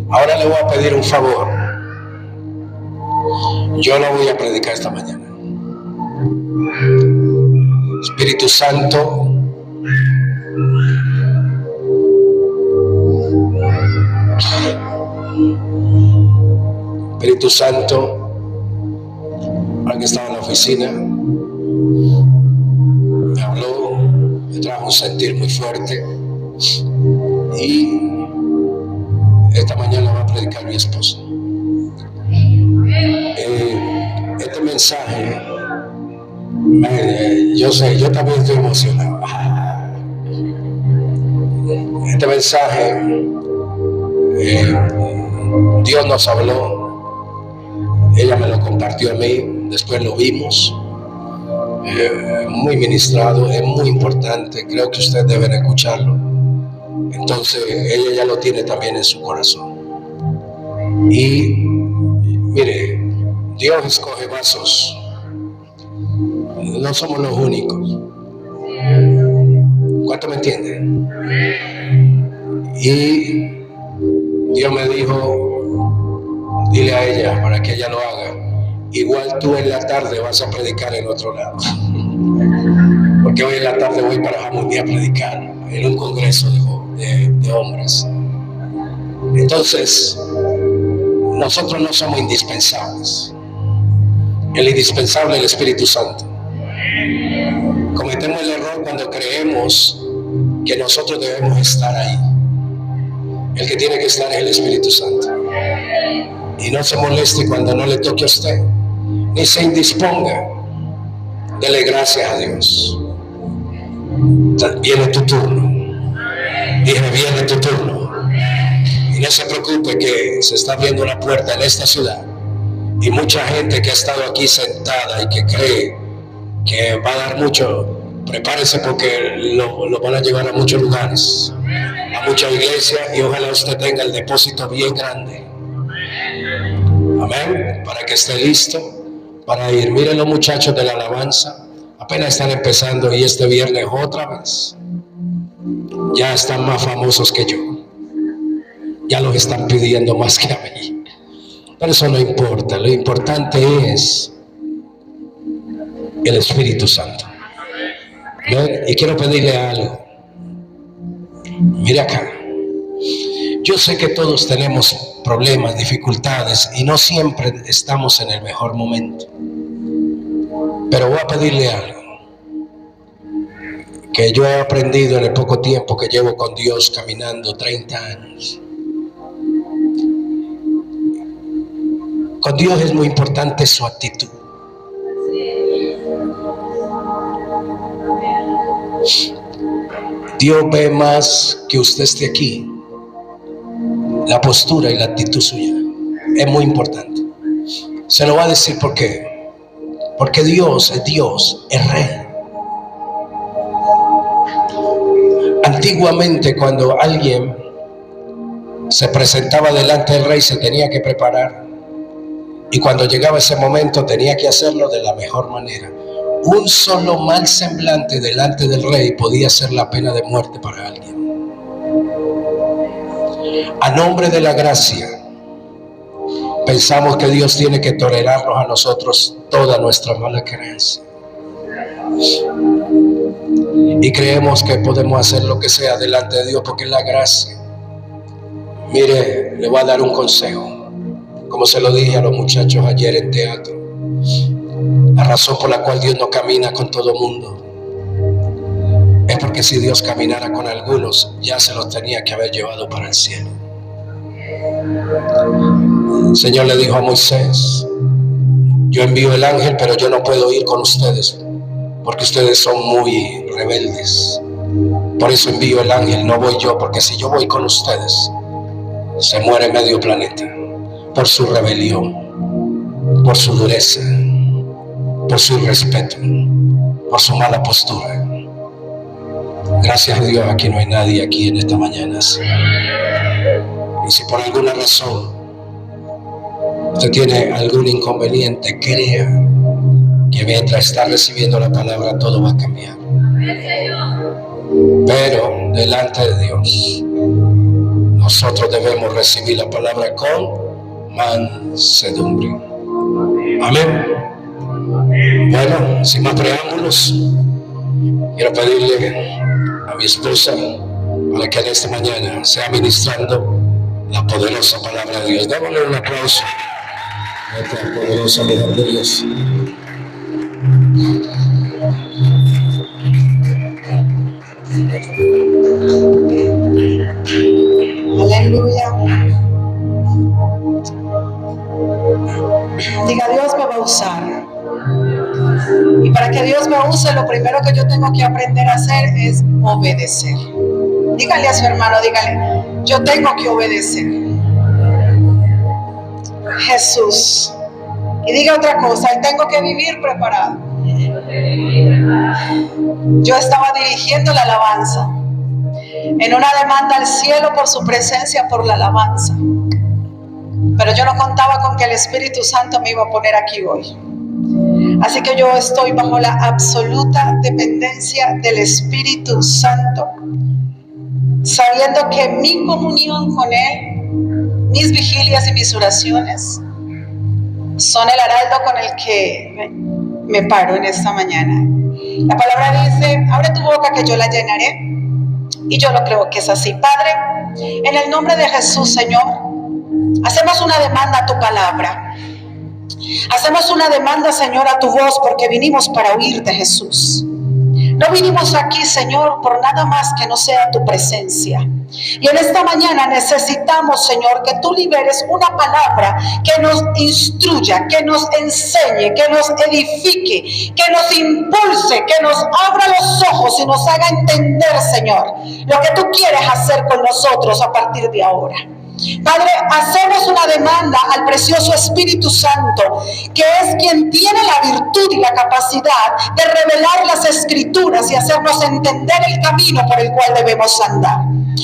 Ahora le voy a pedir un favor. Yo no voy a predicar esta mañana. Espíritu Santo, Espíritu Santo, alguien estaba en la oficina, me habló, me trajo un sentir muy fuerte y esta mañana va a predicar mi esposa. Este mensaje, yo sé, yo también estoy emocionado. Este mensaje, Dios nos habló, ella me lo compartió a mí, después lo vimos, muy ministrado, es muy importante, creo que ustedes deben escucharlo. Entonces ella ya lo tiene también en su corazón. Y mire, Dios escoge vasos, no somos los únicos. ¿Cuánto me entienden? Y Dios me dijo, dile a ella para que ella lo haga. Igual tú en la tarde vas a predicar en otro lado. Porque hoy en la tarde voy para Jamundí a predicar en un congreso de hombres. Entonces, nosotros no somos indispensables. El indispensable es el Espíritu Santo. Cometemos el error cuando creemos que nosotros debemos estar ahí. El que tiene que estar es el Espíritu Santo. Y no se moleste cuando no le toque a usted, ni se indisponga. Dele gracias a Dios. Viene tu turno. Dije, viene tu turno. Y no se preocupe que se está abriendo una puerta en esta ciudad. Y mucha gente que ha estado aquí sentada y que cree que va a dar mucho, prepárese porque lo van a llevar a muchos lugares, a muchas iglesias, y ojalá usted tenga el depósito bien grande. Amén. Para que esté listo para ir. Miren los muchachos de la alabanza, apenas están empezando y este viernes otra vez ya están más famosos que yo. Ya los están pidiendo más que a mí. Pero eso no importa, lo importante es el Espíritu Santo. ¿Ven? Y quiero pedirle algo. Mire acá. Yo sé que todos tenemos problemas, dificultades y no siempre estamos en el mejor momento. Pero voy a pedirle algo que yo he aprendido en el poco tiempo que llevo con Dios caminando, 30 años. Con Dios es muy importante su actitud. Dios ve más que usted esté aquí, la postura y la actitud suya. Es muy importante. Se lo va a decir por qué. Porque Dios, es Rey. Antiguamente, cuando alguien se presentaba delante del Rey, se tenía que preparar. Y cuando llegaba ese momento, tenía que hacerlo de la mejor manera. Un solo mal semblante delante del Rey podía ser la pena de muerte para alguien. A nombre de la gracia, pensamos que Dios tiene que tolerarnos a nosotros toda nuestra mala creencia. Y creemos que podemos hacer lo que sea delante de Dios porque es la gracia. Mire, le voy a dar un consejo. Como se lo dije a los muchachos ayer en teatro. La razón por la cual Dios no camina con todo mundo es porque si Dios caminara con algunos, ya se los tenía que haber llevado para el cielo. El Señor le dijo a Moisés: yo envío el ángel, pero yo no puedo ir con ustedes porque ustedes son muy rebeldes. Por eso envío el ángel, no voy yo, porque si yo voy con ustedes, se muere medio planeta por su rebelión, por su dureza, por su irrespeto, por su mala postura. Gracias a Dios, aquí no hay nadie aquí en esta mañana. Y si por alguna razón usted tiene algún inconveniente, crea que mientras está recibiendo la palabra todo va a cambiar. Pero delante de Dios nosotros debemos recibir la palabra con mansedumbre. Amén. Bueno, sin más preámbulos, quiero pedirle a mi esposa para que en esta mañana sea ministrando la poderosa palabra de Dios. Démosle un aplauso a esta poderosa mujer de Dios. Aleluya. Diga, Dios me va a usar. Y para que Dios me use, lo primero que yo tengo que aprender a hacer es obedecer. Dígale a su hermano, dígale, yo tengo que obedecer. Jesús. Y diga otra cosa, y tengo que vivir preparado. Yo estaba dirigiendo la alabanza en una demanda al cielo por su presencia, por la alabanza. Pero yo no contaba con que el Espíritu Santo me iba a poner aquí hoy. Así que yo estoy bajo la absoluta dependencia del Espíritu Santo, sabiendo que mi comunión con Él, mis vigilias y mis oraciones son el heraldo con el que me paro en esta mañana. La palabra dice, abre tu boca que yo la llenaré. Y yo lo creo que es así. Padre, en el nombre de Jesús, Señor, hacemos una demanda a tu palabra. Hacemos una demanda, Señor, a tu voz, porque vinimos para oírte, Jesús. No vinimos aquí, Señor, por nada más que no sea tu presencia. Y en esta mañana necesitamos, Señor, que tú liberes una palabra que nos instruya, que nos enseñe, que nos edifique, que nos impulse, que nos abra los ojos y nos haga entender, Señor, lo que tú quieres hacer con nosotros a partir de ahora. Padre, hacemos una demanda al precioso Espíritu Santo, que es quien tiene la virtud y la capacidad de revelar las Escrituras y hacernos entender el camino por el cual debemos andar.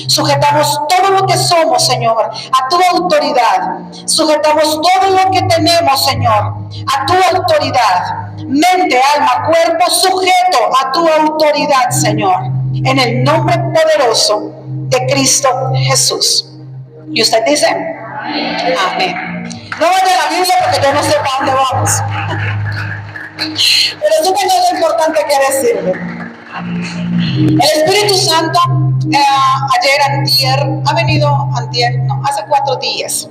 Sujetamos todo lo que somos, Señor, a tu autoridad. Sujetamos todo lo que tenemos, Señor, a tu autoridad. Mente, alma, cuerpo, sujeto a tu autoridad, Señor. En el nombre poderoso de Cristo Jesús. ¿Y usted dice? Amén. No vaya a la Biblia porque yo no sé para dónde vamos. Pero sí tengo algo importante que decirle. El Espíritu Santo hace 4 días,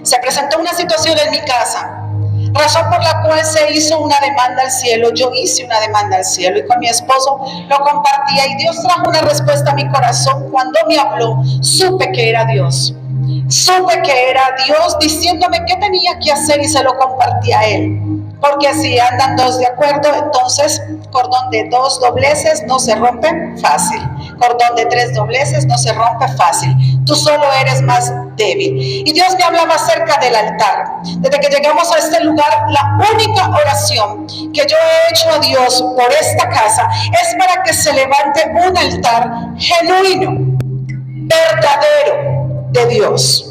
se presentó una situación en mi casa, razón por la cual se hizo una demanda al cielo. Yo hice una demanda al cielo y con mi esposo lo compartía, y Dios trajo una respuesta a mi corazón. Cuando me habló, supe que era Dios. Supe que era Dios diciéndome qué tenía que hacer, y se lo compartí a Él. Porque si andan dos de acuerdo, entonces cordón de 2 dobleces no se rompe fácil. Cordón de 3 dobleces no se rompe fácil. Tú solo eres más débil. Y Dios me hablaba acerca del altar. Desde que llegamos a este lugar, la única oración que yo he hecho a Dios por esta casa es para que se levante un altar genuino, verdadero, de Dios.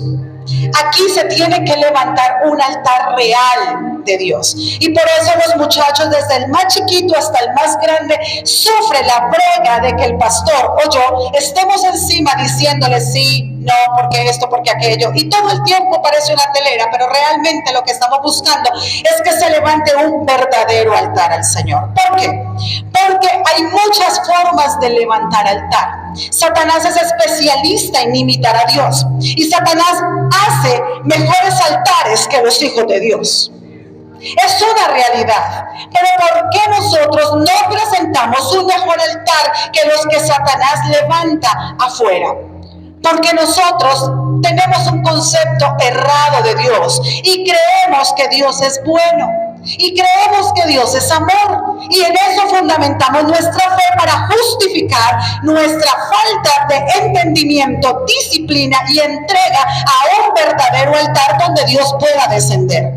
Aquí se tiene que levantar un altar real de Dios. Y por eso los muchachos, desde el más chiquito hasta el más grande, sufren la brega de que el pastor o yo estemos encima diciéndole sí, no, porque esto, porque aquello. Y todo el tiempo parece una telera, pero realmente lo que estamos buscando es que se levante un verdadero altar al Señor. ¿Por qué? Porque hay muchas formas de levantar altar. Satanás es especialista en imitar a Dios, y Satanás hace mejores altares que los hijos de Dios. Es una realidad. Pero ¿por qué nosotros no presentamos un mejor altar que los que Satanás levanta afuera? Porque nosotros tenemos un concepto errado de Dios y creemos que Dios es bueno. Y creemos que Dios es amor, y en eso fundamentamos nuestra fe para justificar nuestra falta de entendimiento, disciplina y entrega a un verdadero altar donde Dios pueda descender.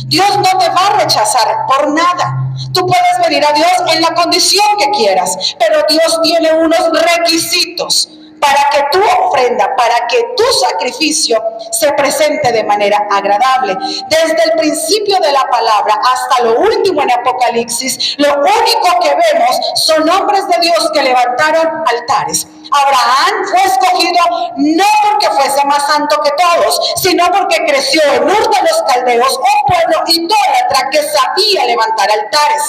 Dios no te va a rechazar por nada. Tú puedes venir a Dios en la condición que quieras, pero Dios tiene unos requisitos para que tu ofrenda, para que tu sacrificio se presente de manera agradable. Desde el principio de la palabra hasta lo último en Apocalipsis, lo único que vemos son hombres de Dios que levantaron altares. Abraham fue escogido no porque fuese más santo que todos, sino porque creció en Ur de los Caldeos, un pueblo idólatra que sabía levantar altares.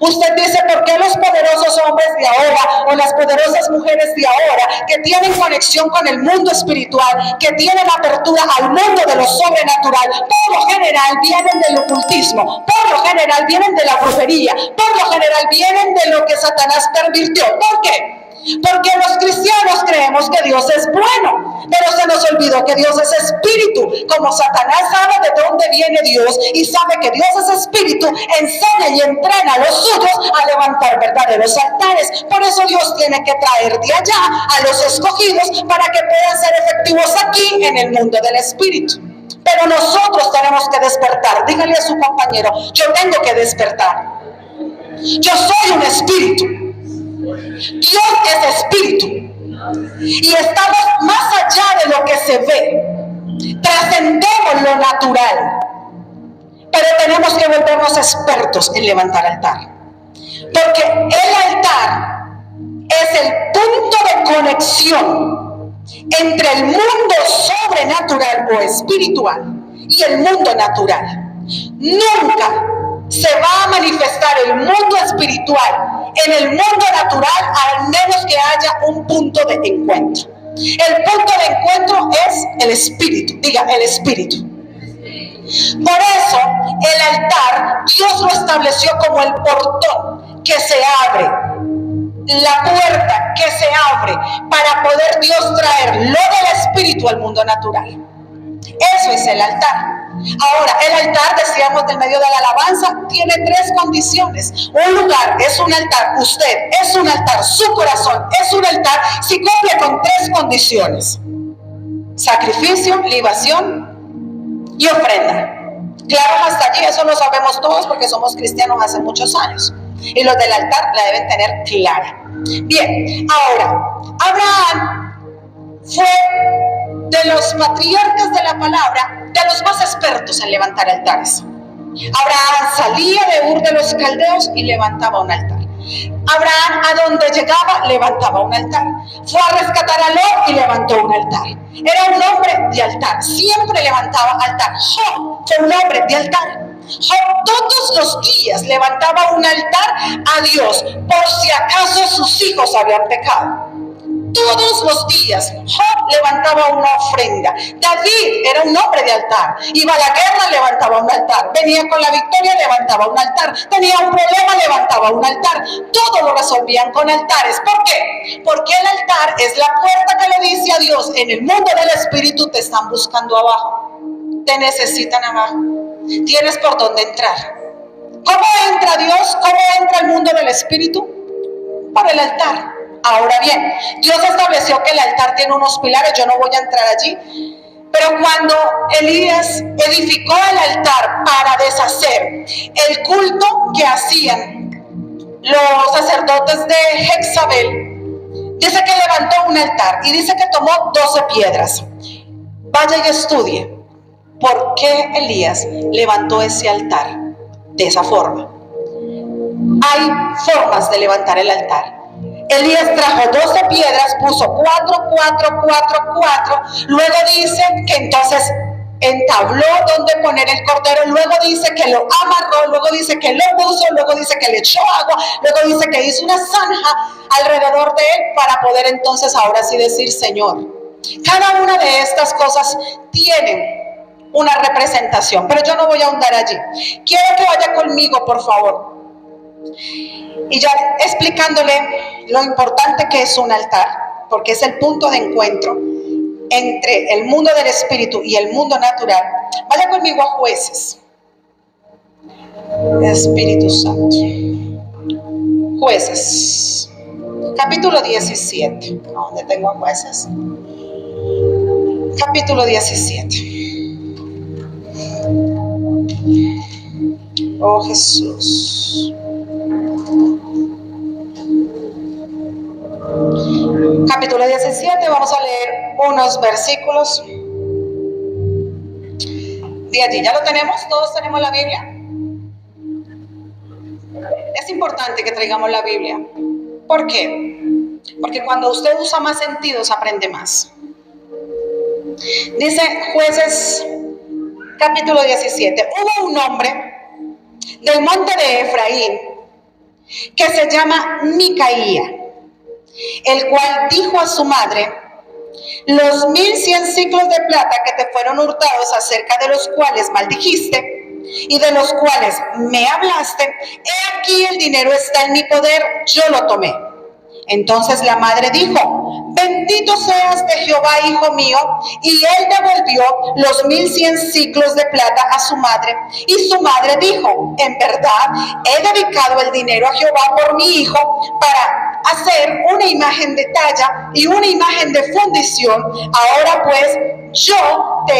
Usted dice, ¿por qué los poderosos hombres de ahora o las poderosas mujeres de ahora que tienen conexión con el mundo espiritual, que tienen apertura al mundo de lo sobrenatural, por lo general vienen del ocultismo, por lo general vienen de la brujería, por lo general vienen de lo que Satanás pervirtió? ¿Por qué? Porque los cristianos creemos que Dios es bueno, pero se nos olvidó que Dios es espíritu. Como Satanás sabe de dónde viene Dios y sabe que Dios es espíritu, enseña y entrena a los suyos a levantar verdaderos altares. Por eso Dios tiene que traer de allá a los escogidos para que puedan ser efectivos aquí en el mundo del espíritu. Pero nosotros tenemos que despertar. Dígale a su compañero, yo tengo que despertar. Yo soy un espíritu. Dios es espíritu y estamos más allá de lo que se ve. Trascendemos lo natural, pero tenemos que volvernos expertos en levantar altar, porque el altar es el punto de conexión entre el mundo sobrenatural o espiritual y el mundo natural. Nunca se va a manifestar el mundo espiritual en el mundo natural, al menos que haya un punto de encuentro. El punto de encuentro es el espíritu. Diga, el espíritu. Por eso el altar Dios lo estableció como el portón que se abre, la puerta que se abre para poder Dios traer lo del espíritu al mundo natural. Eso es el altar. Ahora, el altar, decíamos del medio de la alabanza, tiene tres condiciones. Un lugar es un altar, usted es un altar, su corazón es un altar si cumple con tres condiciones: sacrificio, libación y ofrenda. Claro, hasta allí eso lo sabemos todos porque somos cristianos hace muchos años y los del altar la deben tener clara. Bien, ahora, Abraham fue de los patriarcas de la palabra, de los más expertos en levantar altares. Abraham salía de Ur de los Caldeos y levantaba un altar. Abraham, a donde llegaba, levantaba un altar. Fue a rescatar a Lot y levantó un altar. Era un hombre de altar, siempre levantaba altar. Job fue un hombre de altar. Job todos los días levantaba un altar a Dios por si acaso sus hijos habían pecado. Todos los días Job levantaba una ofrenda. David era un hombre de altar. Iba a la guerra, levantaba un altar. Venía con la victoria, levantaba un altar. Tenía un problema, levantaba un altar. Todo lo resolvían con altares. ¿Por qué? Porque el altar es la puerta que le dice a Dios: en el mundo del espíritu te están buscando abajo, te necesitan abajo, tienes por dónde entrar. ¿Cómo entra Dios? ¿Cómo entra el mundo del espíritu? Por el altar. Ahora bien, Dios estableció que el altar tiene unos pilares, yo no voy a entrar allí, pero cuando Elías edificó el altar para deshacer el culto que hacían los sacerdotes de Jezabel, dice que levantó un altar y dice que tomó 12 piedras. Vaya y estudie por qué Elías levantó ese altar de esa forma. Hay formas de levantar el altar. Elías trajo 12 piedras, puso 4, 4, 4, 4. Luego dice que entonces entabló donde poner el cordero. Luego dice que lo amarró. Luego dice que lo puso. Luego dice que le echó agua. Luego dice que hizo una zanja alrededor de él para poder entonces ahora sí decir: Señor. Cada una de estas cosas tiene una representación, pero yo no voy a ahondar allí. Quiero que vaya conmigo, por favor. Y ya explicándole lo importante que es un altar, porque es el punto de encuentro entre el mundo del espíritu y el mundo natural. Vaya conmigo a Jueces. Espíritu Santo. Jueces. Capítulo 17. ¿Dónde tengo a Jueces? Capítulo 17. Oh Jesús. Capítulo 17, unos versículos de allí. ¿Ya lo tenemos? ¿Todos tenemos la Biblia? Es importante que traigamos la Biblia. ¿Por qué? Porque cuando usted usa más sentidos, aprende más. Dice Jueces capítulo 17. Hubo un hombre del monte de Efraín que se llama Micaía, el cual dijo a su madre: los 1100 ciclos de plata que te fueron hurtados, acerca de los cuales maldijiste y de los cuales me hablaste, he aquí el dinero está en mi poder, yo lo tomé. Entonces la madre dijo: bendito seas de Jehová, hijo mío. Y él devolvió los 1100 ciclos de plata a su madre. Y su madre dijo: en verdad he dedicado el dinero a Jehová por mi hijo, para hacer una imagen de talla y una imagen de fundición. Ahora pues yo te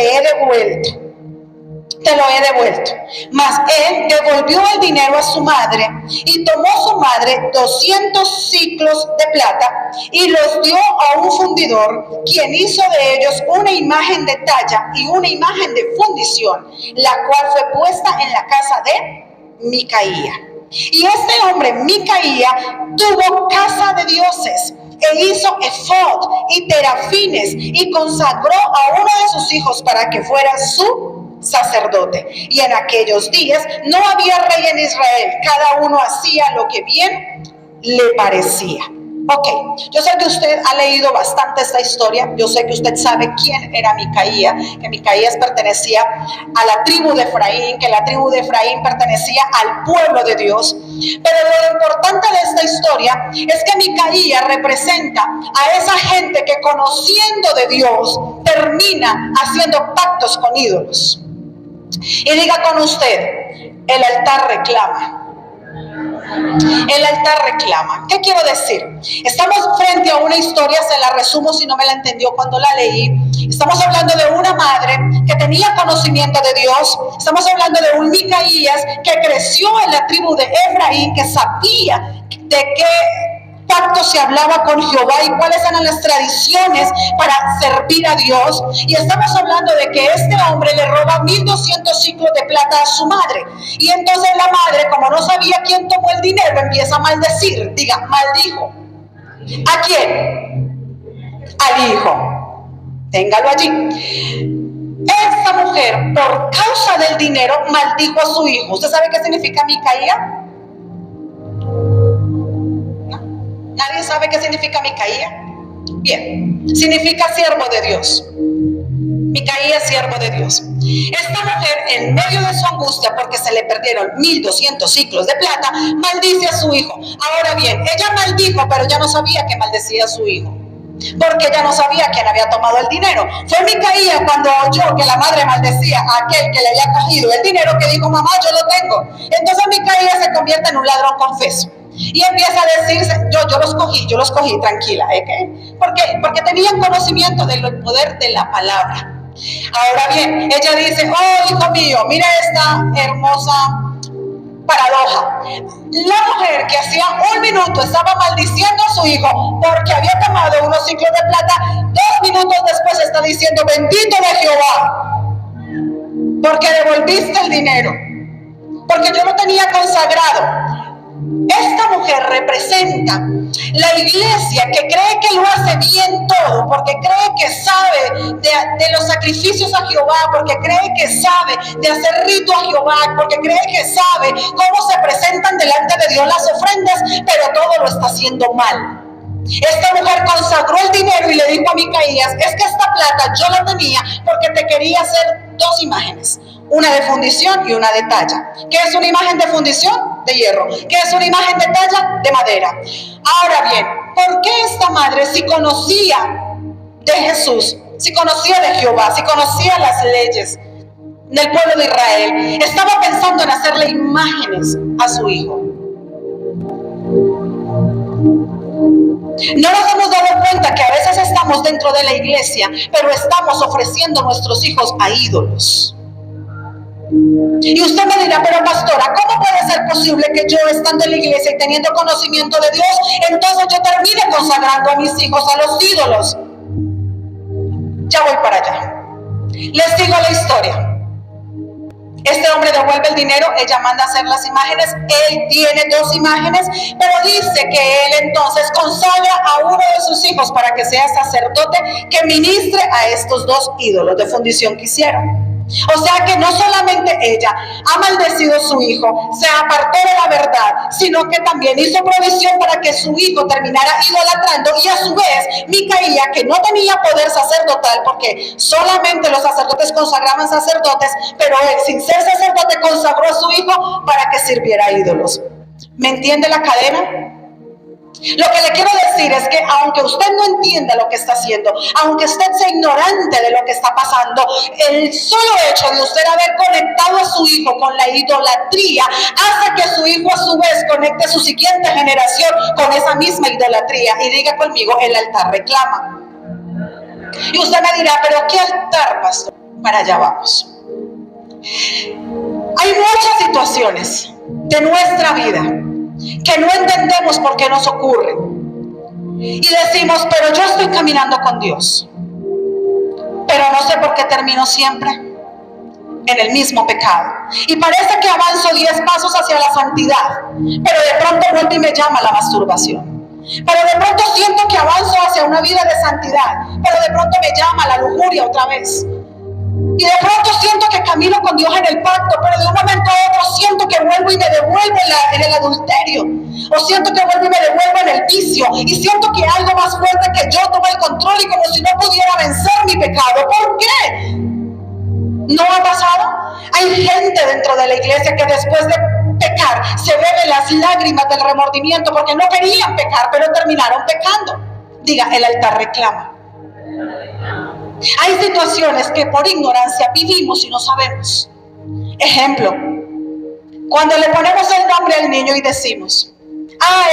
lo he devuelto. Mas él devolvió el dinero a su madre, y tomó su madre 200 ciclos de plata y los dio a un fundidor, quien hizo de ellos una imagen de talla y una imagen de fundición, la cual fue puesta en la casa de Micaía. Y este hombre Micaía tuvo casa de dioses, e hizo efod y terafines, y consagró a uno de sus hijos para que fuera su sacerdote. Y en aquellos días no había rey en Israel, cada uno hacía lo que bien le parecía. Ok, yo sé que usted ha leído bastante esta historia, yo sé que usted sabe quién era Micaía, que Micaías pertenecía a la tribu de Efraín, que la tribu de Efraín pertenecía al pueblo de Dios. Pero lo importante de esta historia es que Micaía representa a esa gente que, conociendo de Dios, termina haciendo pactos con ídolos. Y diga con usted: el altar reclama. El altar reclama. ¿Qué quiero decir? Estamos frente a una historia, se la resumo si no me la entendió cuando la leí. Estamos hablando de una madre que tenía conocimiento de Dios. Estamos hablando de un Micaías que creció en la tribu de Efraín, que sabía de qué pacto se hablaba con Jehová y cuáles eran las tradiciones para servir a Dios. Y estamos hablando de que este hombre le roba 1200 ciclos de plata a su madre. Y entonces la madre, como no sabía quién tomó el dinero, empieza a maldecir. Diga, maldijo. ¿A quién? Al hijo. Téngalo allí. Esta mujer, por causa del dinero, maldijo a su hijo. ¿Usted sabe qué significa Micaía? ¿Nadie sabe qué significa Micaía? Bien, significa siervo de Dios. Micaía, siervo de Dios. Esta mujer, en medio de su angustia porque se le perdieron 1200 ciclos de plata, maldice a su hijo. Ahora bien, ella maldijo, pero ya no sabía que maldecía a su hijo, porque ella no sabía quién había tomado el dinero. Fue Micaía, cuando oyó que la madre maldecía a aquel que le había cogido el dinero, que dijo: mamá, yo lo tengo. Entonces Micaía se convierte en un ladrón confeso. Y empieza a decirse: yo los cogí, tranquila. ¿Por qué? Porque tenían conocimiento del poder de la palabra. Ahora bien, ella dice: oh, hijo mío, mira esta hermosa paradoja. La mujer que hacía un minuto estaba maldiciendo a su hijo porque había tomado unos ciclos de plata, 2 minutos después está diciendo: bendito de Jehová, porque devolviste el dinero, porque yo lo tenía consagrado. Esta mujer representa la iglesia que cree que lo hace bien todo, porque cree que sabe de los sacrificios a Jehová, porque cree que sabe de hacer rito a Jehová, porque cree que sabe cómo se presentan delante de Dios las ofrendas, pero todo lo está haciendo mal. Esta mujer consagró el dinero y le dijo a Micaías: es que esta plata yo la tenía porque te quería hacer 2 imágenes, una de fundición y una de talla. ¿Qué es una imagen de fundición? De hierro. ¿Qué es una imagen de talla? De madera. Ahora bien, ¿por qué esta madre, si conocía de Jesús, si conocía de Jehová, si conocía las leyes del pueblo de Israel, estaba pensando en hacerle imágenes a su hijo? No nos hemos dado cuenta que a veces estamos dentro de la iglesia, pero estamos ofreciendo nuestros hijos a ídolos. Y usted me dirá: pero pastora, ¿cómo puede ser posible que yo, estando en la iglesia y teniendo conocimiento de Dios, entonces yo termine consagrando a mis hijos a los ídolos? Ya voy para allá. Les digo la historia. Este hombre devuelve el dinero, ella manda a hacer las imágenes, él tiene 2 imágenes, pero dice que él entonces consagra a uno de sus hijos para que sea sacerdote que ministre a estos 2 ídolos de fundición que hicieron. O sea que no solamente ella ha maldecido a su hijo, se apartó de la verdad, sino que también hizo provisión para que su hijo terminara idolatrando, y a su vez Micaía, que no tenía poder sacerdotal porque solamente los sacerdotes consagraban sacerdotes, pero él sin ser sacerdote consagró a su hijo para que sirviera a ídolos. ¿Me entiende la cadena? Lo que le quiero decir es que aunque usted no entienda lo que está haciendo, aunque usted sea ignorante de lo que está pasando, el solo hecho de usted haber conectado a su hijo con la idolatría hace que su hijo a su vez conecte a su siguiente generación con esa misma idolatría. Y diga conmigo, el altar reclama. Y usted me dirá, ¿pero qué altar, pastor? Para allá vamos. Hay muchas situaciones de nuestra vida que no entendemos por qué nos ocurren. Y decimos, pero yo estoy caminando con Dios, pero no sé por qué termino siempre en el mismo pecado. Y parece que avanzo 10 pasos hacia la santidad, pero de pronto vuelvo y me llama la masturbación. Pero de pronto siento que avanzo hacia una vida de santidad, pero de pronto me llama la lujuria otra vez. Y de pronto siento que camino con Dios en el pacto, pero de un momento a otro siento que vuelvo y me devuelvo en el adulterio. O siento que vuelvo y me devuelvo en el vicio. Y siento que algo más fuerte que yo toma el control y como si no pudiera vencer mi pecado. ¿Por qué? ¿No ha pasado? Hay gente dentro de la iglesia que después de pecar se bebe las lágrimas del remordimiento porque no querían pecar, pero terminaron pecando. Diga, el altar reclama. Hay situaciones que por ignorancia vivimos y no sabemos. Ejemplo, cuando le ponemos el nombre al niño y decimos,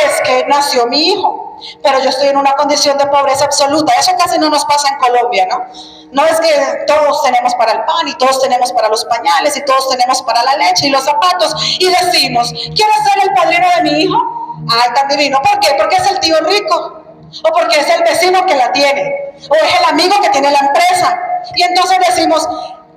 es que nació mi hijo, pero yo estoy en una condición de pobreza absoluta. Eso casi no nos pasa en Colombia, ¿no? No es que todos tenemos para el pan y todos tenemos para los pañales y todos tenemos para la leche y los zapatos, y decimos, ¿quieres ser el padrino de mi hijo? Ay, tan divino. ¿Por qué? Porque es el tío rico, o porque es el vecino que la tiene, o es el amigo que tiene la empresa. Y entonces decimos,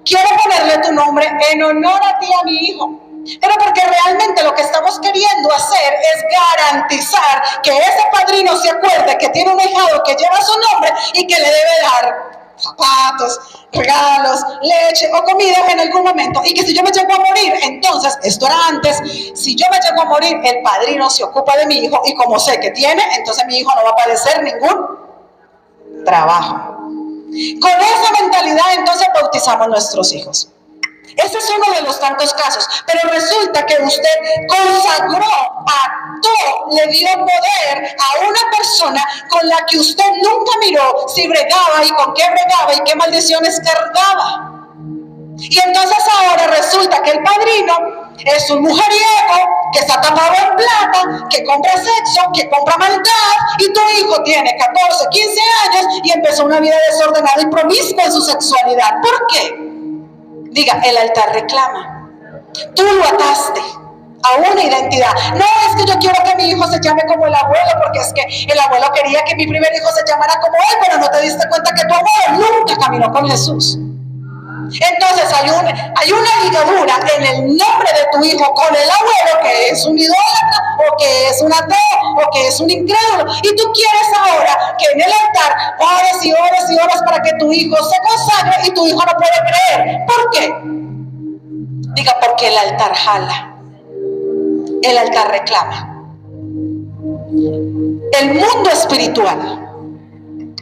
quiero ponerle tu nombre en honor a ti, a mi hijo. Pero porque realmente lo que estamos queriendo hacer es garantizar que ese padrino se acuerde que tiene un hijado que lleva su nombre y que le debe dar zapatos, regalos, leche o comida en algún momento, y que si yo me llego a morir, entonces, esto era antes, si yo me llego a morir, el padrino se ocupa de mi hijo, y como sé que tiene, entonces mi hijo no va a padecer ningún trabajo. Con esa mentalidad entonces bautizamos nuestros hijos. Ese es uno de los tantos casos, pero resulta que usted consagró, ató, le dio poder a una persona con la que usted nunca miró si bregaba y con qué bregaba y qué maldiciones cargaba. Y entonces ahora resulta que el padrino es un mujeriego que está tapado en plata, que compra sexo, que compra maldad, y tu hijo tiene 14, 15 años y empezó una vida desordenada y promiscua en su sexualidad. ¿Por qué? Diga, el altar reclama. Tú lo ataste a una identidad. No es que yo quiero que mi hijo se llame como el abuelo, porque es que el abuelo quería que mi primer hijo se llamara como él, pero no te diste cuenta que tu abuelo nunca caminó con Jesús. Entonces hay una ligadura en el nombre de tu hijo con el abuelo, que es un idólatra, o que es un ateo, o que es un incrédulo, y tú quieres ahora que en el altar ores y ores y ores para que tu hijo se consagre y tu hijo no puede creer. ¿Por qué? Diga, porque el altar jala, el altar reclama. El mundo espiritual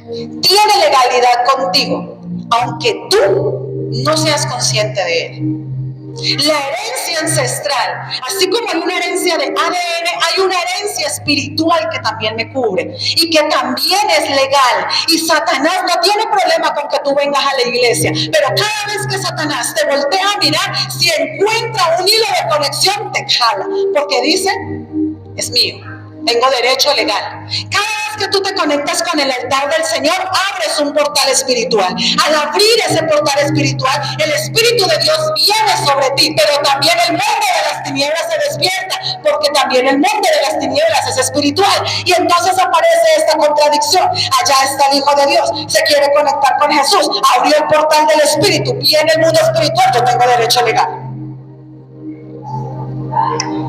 tiene legalidad contigo, aunque tú no seas consciente de él. La herencia ancestral, así como hay una herencia de ADN, hay una herencia espiritual que también me cubre y que también es legal. Y Satanás no tiene problema con que tú vengas a la iglesia, pero cada vez que Satanás te voltea a mirar, si encuentra un hilo de conexión, te jala, porque dice, es mío. Tengo derecho legal. Cada vez que tú te conectas con el altar del Señor, abres un portal espiritual. Al abrir ese portal espiritual, el Espíritu de Dios viene sobre ti, pero también el mundo de las tinieblas se despierta, porque también el mundo de las tinieblas es espiritual. Y entonces aparece esta contradicción. Allá está el Hijo de Dios, se quiere conectar con Jesús, abrió el portal del Espíritu, viene el mundo espiritual, yo tengo derecho legal.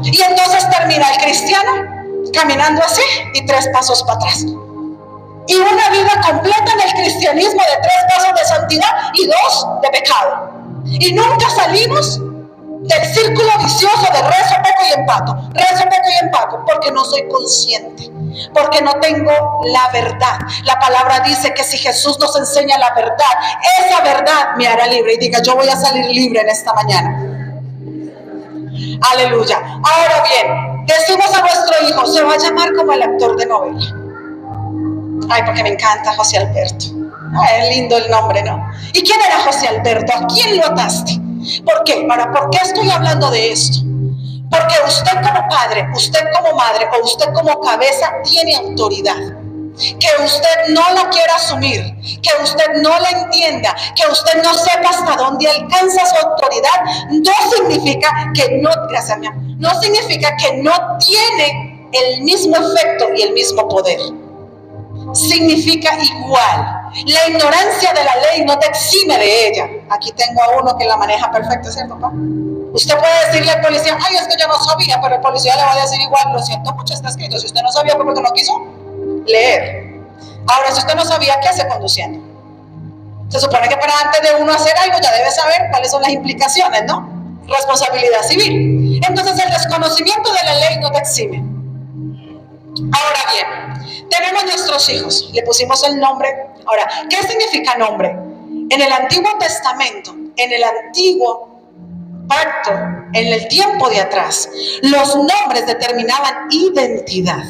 Y entonces termina el cristiano caminando así y 3 pasos para atrás. Y una vida completa en el cristianismo de 3 pasos de santidad y 2 de pecado. Y nunca salimos del círculo vicioso de rezo, peco y empaco, porque no soy consciente, porque no tengo la verdad. La palabra dice que si Jesús nos enseña la verdad, esa verdad me hará libre. Y diga, yo voy a salir libre en esta mañana. Aleluya. Ahora bien, decimos a nuestro hijo, se va a llamar como el actor de novela. Ay, porque me encanta José Alberto. Ay, es lindo el nombre, ¿no? ¿Y quién era José Alberto? ¿A quién lo ataste? ¿Por qué? Ahora, ¿por qué estoy hablando de esto? Porque usted como padre, usted como madre o usted como cabeza tiene autoridad. Que usted no la quiera asumir, que usted no la entienda, que usted no sepa hasta dónde alcanza su autoridad, no significa que no, gracias mía, no significa que no tiene el mismo efecto y el mismo poder. Significa igual. La ignorancia de la ley no te exime de ella. Aquí tengo a uno que la maneja perfecto, ¿cierto, papá? Usted puede decirle al policía, ay, es que yo no sabía, pero el policía le va a decir igual, lo siento mucho, está escrito. Si usted no sabía, ¿por qué no quiso leer? Ahora, si usted no sabía, ¿qué hace conduciendo? Se supone que para antes de uno hacer algo ya debe saber cuáles son las implicaciones, ¿no? Responsabilidad civil. Entonces el desconocimiento de la ley no te exime. Ahora bien, tenemos nuestros hijos, le pusimos el nombre. Ahora, ¿qué significa nombre? En el Antiguo Testamento, en el Antiguo Pacto, en el tiempo de atrás, los nombres determinaban identidad,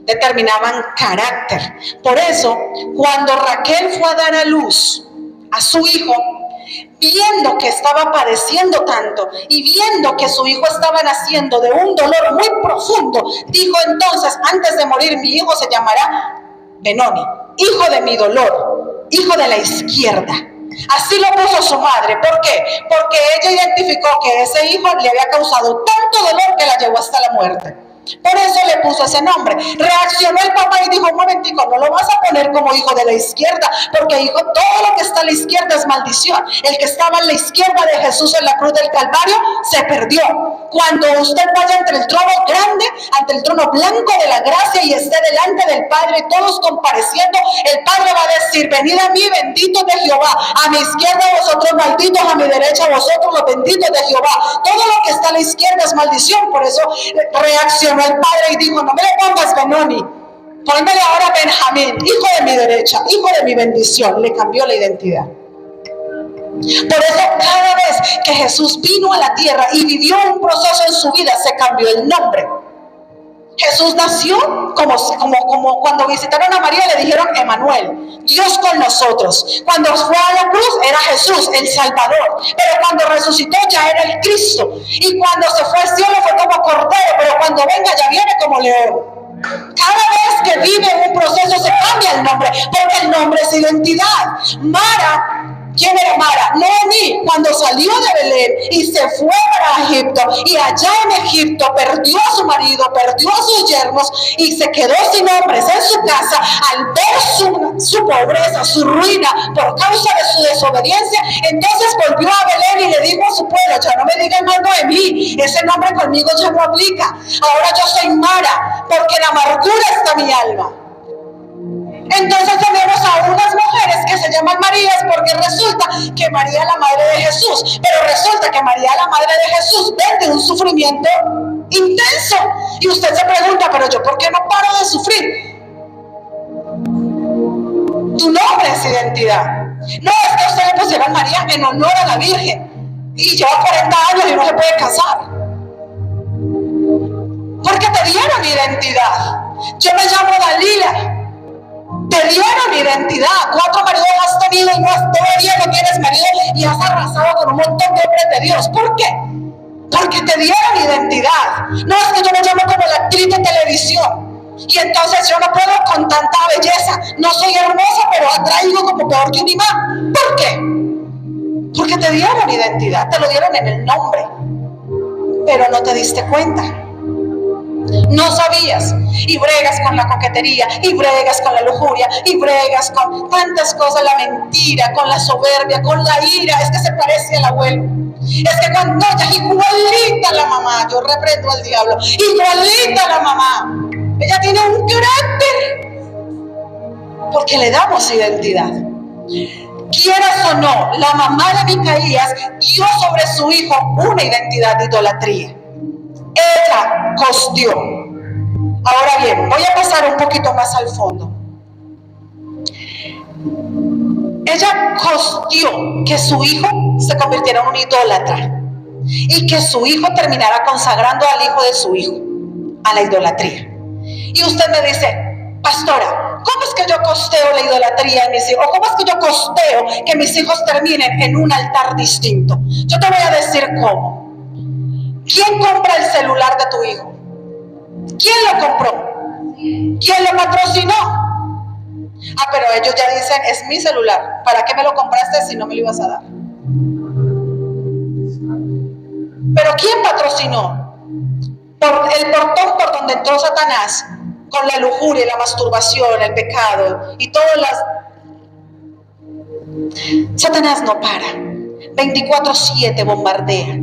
determinaban carácter. Por eso, cuando Raquel fue a dar a luz a su hijo, viendo que estaba padeciendo tanto y viendo que su hijo estaba naciendo de un dolor muy profundo, dijo entonces, antes de morir, mi hijo se llamará Benoni, hijo de mi dolor, hijo de la izquierda. Así lo puso su madre. ¿Por qué? Porque ella identificó que ese hijo le había causado tanto dolor que la llevó hasta la muerte. Por eso le puso ese nombre. Reaccionó el papá y dijo, un momentico, no lo vas a poner como hijo de la izquierda, porque hijo, todo lo que está a la izquierda es maldición. El que estaba a la izquierda de Jesús en la cruz del Calvario se perdió. Cuando usted vaya ante el trono grande, ante el trono blanco de la gracia y esté delante del Padre, todos compareciendo, el Padre va a decir, venid a mí, benditos de Jehová, a mi izquierda vosotros malditos, a mi derecha vosotros los benditos de Jehová. Todo lo que está a la izquierda es maldición. Por eso reaccionó el padre y dijo, no me le pongas Benoni, pónmele ahora Benjamín, hijo de mi derecha, hijo de mi bendición. Le cambió la identidad. Por eso cada vez que Jesús vino a la tierra y vivió un proceso en su vida, se cambió el nombre. Jesús nació como cuando visitaron a María le dijeron Emanuel, Dios con nosotros. Cuando fue a la cruz era Jesús, el Salvador. Pero cuando resucitó ya era el Cristo. Y cuando se fue al cielo fue como cordero, pero cuando venga ya viene como león. Cada vez que vive un proceso se cambia el nombre, porque el nombre es identidad. Mara, ¿quién era Mara? Noemí, cuando salió de Belén y se fue para Egipto, y allá en Egipto perdió a su marido, perdió a sus yernos y se quedó sin hombres en su casa. Al ver su pobreza, su ruina por causa de su desobediencia, entonces volvió a Belén y le dijo a su pueblo, ya no me digan más Noemí, ese nombre conmigo ya no aplica. Ahora yo soy Mara, porque en amargura está mi alma. Entonces tenemos a unas mujeres que se llaman Marías porque resulta que María es la madre de Jesús, pero resulta que María, la madre de Jesús, vende un sufrimiento intenso. Y usted se pregunta, pero yo ¿por qué no paro de sufrir? Tu nombre es identidad. No es que usted le pusiera María en honor a la Virgen y lleva 40 años y no se puede casar, porque te dieron identidad. Yo me llamo Dalila. Te dieron identidad. 4 maridos has tenido y todavía no tienes marido y has arrasado con un montón de hombres de Dios. ¿Por qué? Porque te dieron identidad. No es que yo me llamo como la actriz de televisión. Y entonces yo no puedo con tanta belleza. No soy hermosa, pero atraigo como peor que un imán. ¿Por qué? Porque te dieron identidad, te lo dieron en el nombre, pero no te diste cuenta. No sabías, y bregas con la coquetería, y bregas con la lujuria, y bregas con tantas cosas, la mentira, con la soberbia, con la ira. Es que se parece al abuelo. Es que cuando ella es igualita a la mamá, yo reprendo al diablo, igualita a la mamá. Ella tiene un carácter, porque le damos identidad. Quieras o no, la mamá de Micaías dio sobre su hijo una identidad de idolatría. Ella costeó. Ahora bien, voy a pasar un poquito más al fondo. Ella costeó que su hijo se convirtiera en un idólatra y que su hijo terminara consagrando al hijo de su hijo a la idolatría. Y usted me dice, pastora, ¿cómo es que yo costeo la idolatría en mis hijos? ¿O cómo es que yo costeo que mis hijos terminen en un altar distinto? Yo te voy a decir cómo. ¿Quién compra el celular de tu hijo? ¿Quién lo compró? ¿Quién lo patrocinó? Ah, pero ellos ya dicen, es mi celular. ¿Para qué me lo compraste si no me lo ibas a dar? Pero ¿quién patrocinó? Por el portón por donde entró Satanás, con la lujuria, la masturbación, el pecado y todas las... Satanás no para. 24/7 bombardea.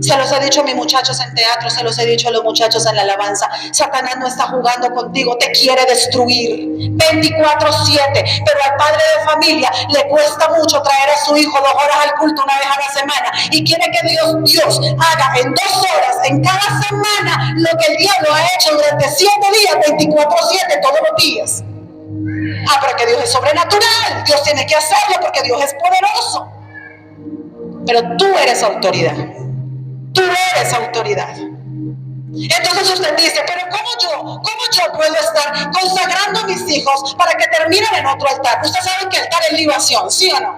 Se los he dicho a mis muchachos en teatro, se los he dicho a los muchachos en la alabanza. Satanás no está jugando contigo, te quiere destruir 24/7. Pero al padre de familia le cuesta mucho traer a su hijo 2 horas al culto una vez a la semana. Y quiere que Dios haga en 2 horas, en cada semana, lo que el diablo ha hecho durante 7 días, 24/7, todos los días. Ah, pero que Dios es sobrenatural. Dios tiene que hacerlo porque Dios es poderoso. Pero tú eres autoridad. Tú eres autoridad. Entonces usted dice, pero ¿cómo yo puedo estar consagrando a mis hijos para que terminen en otro altar? Usted sabe que altar es libación, ¿sí o no?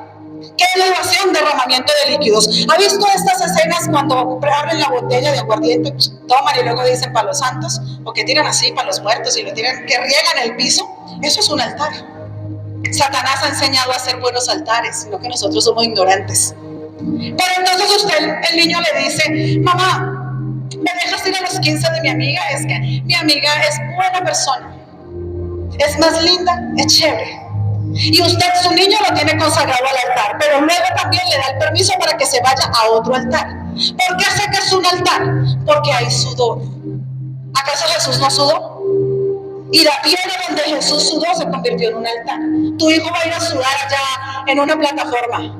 ¿Qué es libación? Derramamiento de líquidos. ¿Ha visto estas escenas cuando abren la botella de aguardiente, toman y luego dicen para los santos? O que tiran así para los muertos y lo tiran, que riegan el piso. Eso es un altar. Satanás ha enseñado a hacer buenos altares, sino que nosotros somos ignorantes. Pero entonces usted, el niño le dice, mamá, ¿me dejas ir a los 15 de mi amiga? Es que mi amiga es buena persona, es más linda, es chévere. Y usted, su niño, lo tiene consagrado al altar, pero luego también le da el permiso para que se vaya a otro altar. ¿Por qué sé que es un altar? Porque hay sudor. ¿Acaso Jesús no sudó? Y la piedra donde Jesús sudó se convirtió en un altar. Tu hijo va a ir a sudar allá en una plataforma.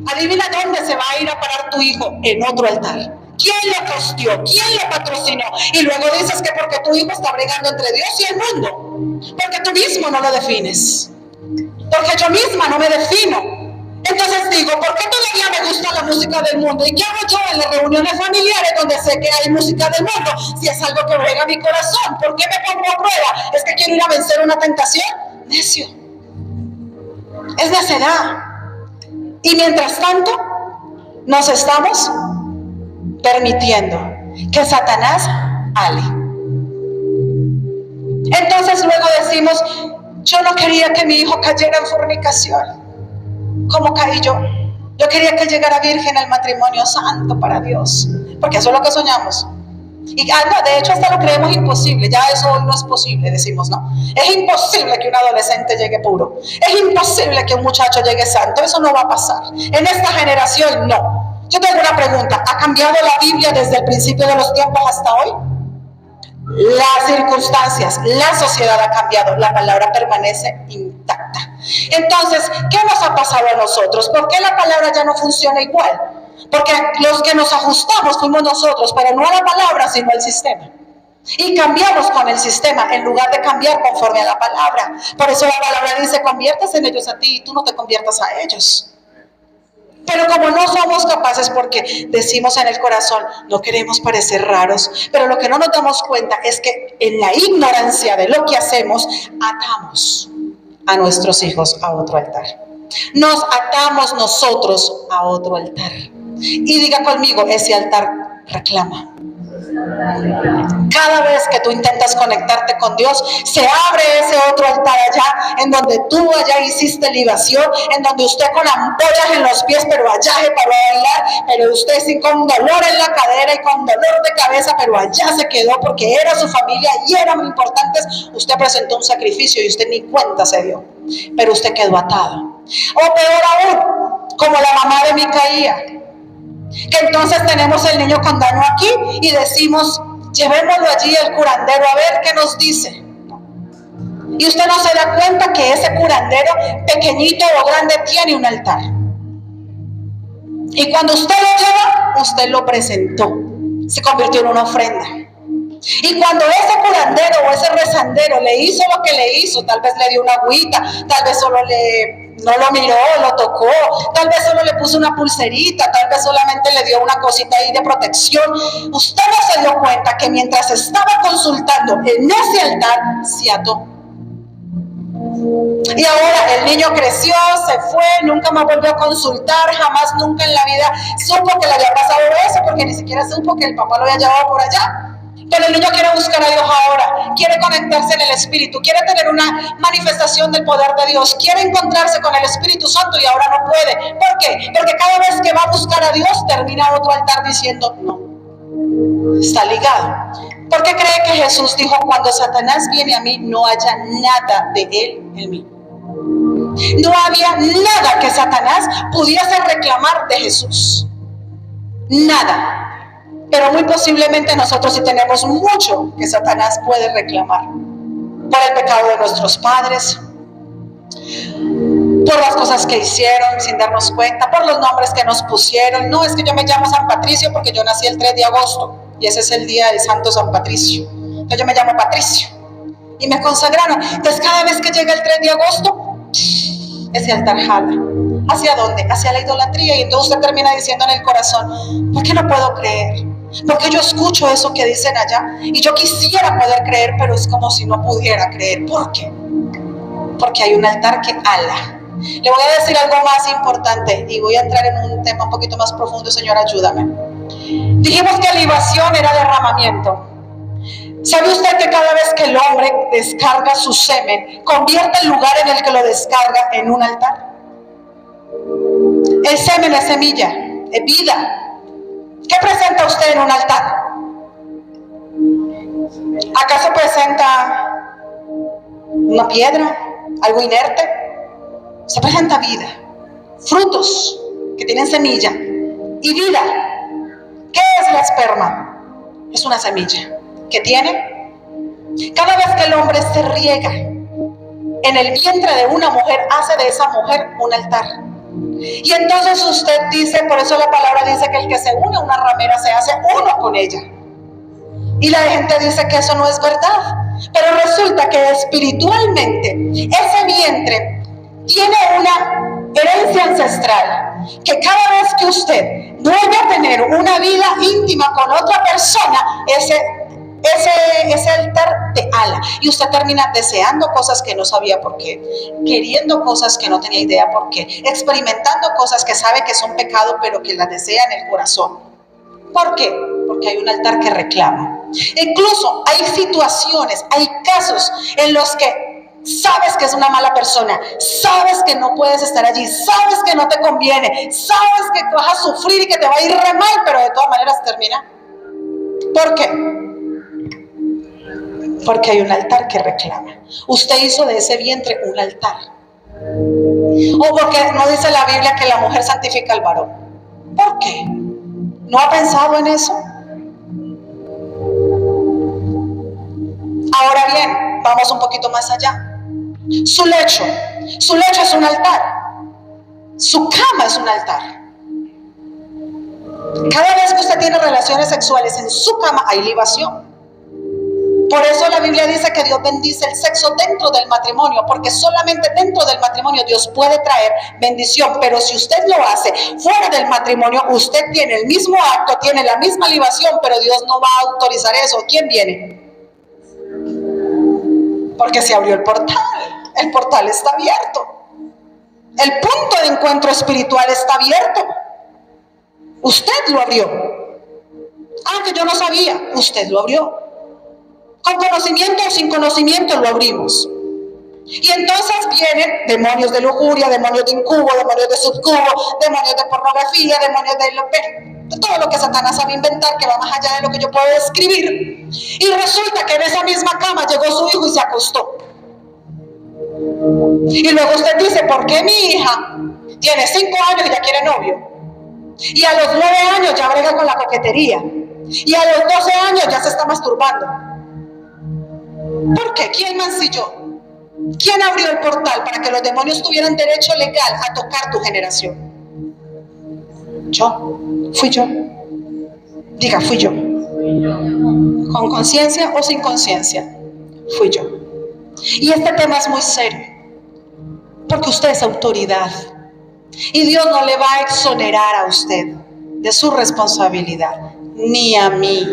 Adivina dónde se va a ir a parar tu hijo, en otro altar. ¿Quién lo costeó? ¿Quién lo patrocinó? Y luego dices que porque tu hijo está bregando entre Dios y el mundo. Porque tú mismo no lo defines. Porque yo misma no me defino. Entonces digo, ¿por qué todavía me gusta la música del mundo? ¿Y qué hago yo en las reuniones familiares donde sé que hay música del mundo? Si es algo que brega mi corazón, ¿por qué me pongo a prueba? ¿Es que quiero ir a vencer una tentación? Necio. Es necedad. Y mientras tanto, nos estamos permitiendo que Satanás hale. Entonces luego decimos, yo no quería que mi hijo cayera en fornicación. ¿Cómo caí yo? Yo quería que llegara virgen al matrimonio santo para Dios. Porque eso es lo que soñamos. Y no, de hecho hasta lo creemos imposible. Ya eso hoy no es posible, decimos no. Es imposible que un adolescente llegue puro. Es imposible que un muchacho llegue santo. Eso no va a pasar. En esta generación no. Yo tengo una pregunta. ¿Ha cambiado la Biblia desde el principio de los tiempos hasta hoy? Las circunstancias, la sociedad ha cambiado. La palabra permanece intacta. Entonces, ¿qué nos ha pasado a nosotros? ¿Por qué la palabra ya no funciona igual? Porque los que nos ajustamos fuimos nosotros, pero no a la palabra, sino al sistema. Y cambiamos con el sistema en lugar de cambiar conforme a la palabra. Por eso la palabra dice, conviértase en ellos a ti y tú no te conviertas a ellos. Pero como no somos capaces, porque decimos en el corazón, no queremos parecer raros, pero lo que no nos damos cuenta es que en la ignorancia de lo que hacemos, atamos a nuestros hijos a otro altar. Nos atamos nosotros a otro altar. Y diga conmigo, ese altar reclama. Cada vez que tú intentas conectarte con Dios, se abre ese otro altar allá, en donde tú allá hiciste libación, en donde usted con ampollas en los pies, pero allá se paró a bailar, pero usted sí con dolor en la cadera y con dolor de cabeza, pero allá se quedó porque era su familia y eran muy importantes. Usted presentó un sacrificio y usted ni cuenta se dio, pero usted quedó atado. O peor aún, como la mamá de Micaía, que entonces tenemos el niño con daño aquí y decimos, llevémoslo allí al curandero a ver qué nos dice. Y usted no se da cuenta que ese curandero, pequeñito o grande, tiene un altar. Y cuando usted lo lleva, usted lo presentó, se convirtió en una ofrenda. Y cuando ese curandero o ese rezandero le hizo lo que le hizo, tal vez le dio una agüita, tal vez solo no lo miró, lo tocó, tal vez solo le puso una pulserita, tal vez solamente le dio una cosita ahí de protección, usted no se dio cuenta que mientras estaba consultando en ese altar, se ató. Y ahora el niño creció, se fue, nunca más volvió a consultar, jamás, nunca en la vida supo que le había pasado eso, porque ni siquiera supo que el papá lo había llevado por allá. Pero el niño quiere buscar a Dios ahora, quiere conectarse en el Espíritu, quiere tener una manifestación del poder de Dios, quiere encontrarse con el Espíritu Santo y ahora no puede. ¿Por qué? Porque cada vez que va a buscar a Dios termina otro altar diciendo no. Está ligado. ¿Por qué cree que Jesús dijo, cuando Satanás viene a mí, no haya nada de él en mí? No había nada que Satanás pudiese reclamar de Jesús. Nada. Pero muy posiblemente nosotros sí tenemos mucho que Satanás puede reclamar. Por el pecado de nuestros padres, por las cosas que hicieron sin darnos cuenta, por los nombres que nos pusieron. No, es que yo me llamo San Patricio porque yo nací el 3 de agosto y ese es el día del Santo San Patricio. Entonces yo me llamo Patricio y me consagraron. Entonces cada vez que llega el 3 de agosto, ese altar jala. ¿Hacia dónde? Hacia la idolatría. Y entonces usted termina diciendo en el corazón, ¿por qué no puedo creer? Porque yo escucho eso que dicen allá y yo quisiera poder creer, pero es como si no pudiera creer. ¿Por qué? Porque hay un altar que ala. Le voy a decir algo más importante y voy a entrar en un tema un poquito más profundo. Señor, ayúdame. Dijimos que libación era derramamiento. ¿Sabe usted que cada vez que el hombre descarga su semen, convierte el lugar en el que lo descarga en un altar? El semen es semilla, es vida. ¿Qué presenta usted en un altar? ¿Acaso presenta una piedra, algo inerte? Se presenta vida, frutos que tienen semilla y vida. ¿Qué es la esperma? Es una semilla que tiene. Cada vez que el hombre se riega en el vientre de una mujer, hace de esa mujer un altar. Y entonces usted dice, por eso la palabra dice que el que se une a una ramera se hace uno con ella. Y la gente dice que eso no es verdad. Pero resulta que espiritualmente ese vientre tiene una herencia ancestral, que cada vez que usted vuelve a tener una vida íntima con otra persona, ese altar te ala y usted termina deseando cosas que no sabía por qué, queriendo cosas que no tenía idea por qué, experimentando cosas que sabe que son pecado pero que las desea en el corazón. ¿Por qué? Porque hay un altar que reclama. Incluso hay situaciones, hay casos en los que sabes que es una mala persona, sabes que no puedes estar allí, sabes que no te conviene, sabes que vas a sufrir y que te va a ir re mal, pero de todas maneras termina. ¿Por qué? Porque hay un altar que reclama. Usted hizo de ese vientre un altar. O porque no dice la Biblia que la mujer santifica al varón. ¿Por qué? ¿No ha pensado en eso? Ahora bien, vamos un poquito más allá. Su lecho es un altar. Su cama es un altar. Cada vez que usted tiene relaciones sexuales en su cama hay libación. Por eso la Biblia dice que Dios bendice el sexo dentro del matrimonio, porque solamente dentro del matrimonio Dios puede traer bendición. Pero si usted lo hace fuera del matrimonio, usted tiene el mismo acto, tiene la misma libación, pero Dios no va a autorizar eso. ¿Quién viene? Porque se abrió el portal está abierto. El punto de encuentro espiritual está abierto. Usted lo abrió. Ah, que yo no sabía. Usted lo abrió. Con conocimiento o sin conocimiento lo abrimos. Y entonces vienen demonios de lujuria, demonios de incubo, demonios de subcubo, demonios de pornografía, demonios de todo lo que Satanás sabe inventar, que va más allá de lo que yo puedo describir. Y resulta que en esa misma cama llegó su hijo y se acostó. Y luego usted dice, ¿por qué mi hija tiene 5 años y ya quiere novio? Y a los 9 años ya brega con la coquetería. Y a los 12 años ya se está masturbando. ¿Por qué? ¿Quién mancilló? ¿Quién abrió el portal para que los demonios tuvieran derecho legal a tocar tu generación? Yo. Fui yo. Diga, fui yo. ¿Con conciencia o sin conciencia? Fui yo. Y este tema es muy serio, porque usted es autoridad. Y Dios no le va a exonerar a usted de su responsabilidad, ni a mí.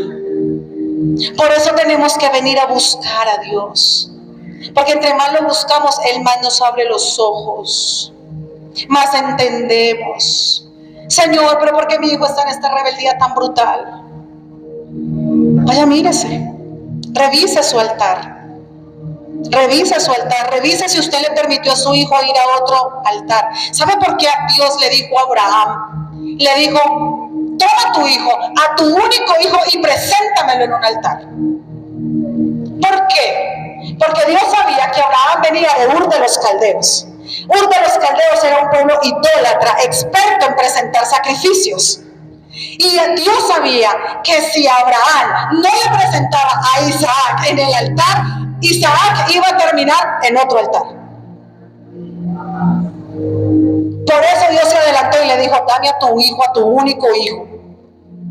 Por eso tenemos que venir a buscar a Dios. Porque entre más lo buscamos, Él más nos abre los ojos, más entendemos. Señor, pero ¿por qué mi hijo está en esta rebeldía tan brutal? Vaya, mírese, revise su altar. Revise su altar, revise si usted le permitió a su hijo ir a otro altar. ¿Sabe por qué Dios le dijo a Abraham? Le dijo, toma a tu hijo, a tu único hijo, y preséntamelo en un altar. ¿Por qué? Porque Dios sabía que Abraham venía de Ur de los Caldeos. Ur de los Caldeos era un pueblo idólatra, experto en presentar sacrificios. Y Dios sabía que si Abraham no le presentaba a Isaac en el altar, Isaac iba a terminar en otro altar. Por eso Dios se adelantó y le dijo, dame a tu hijo, a tu único hijo.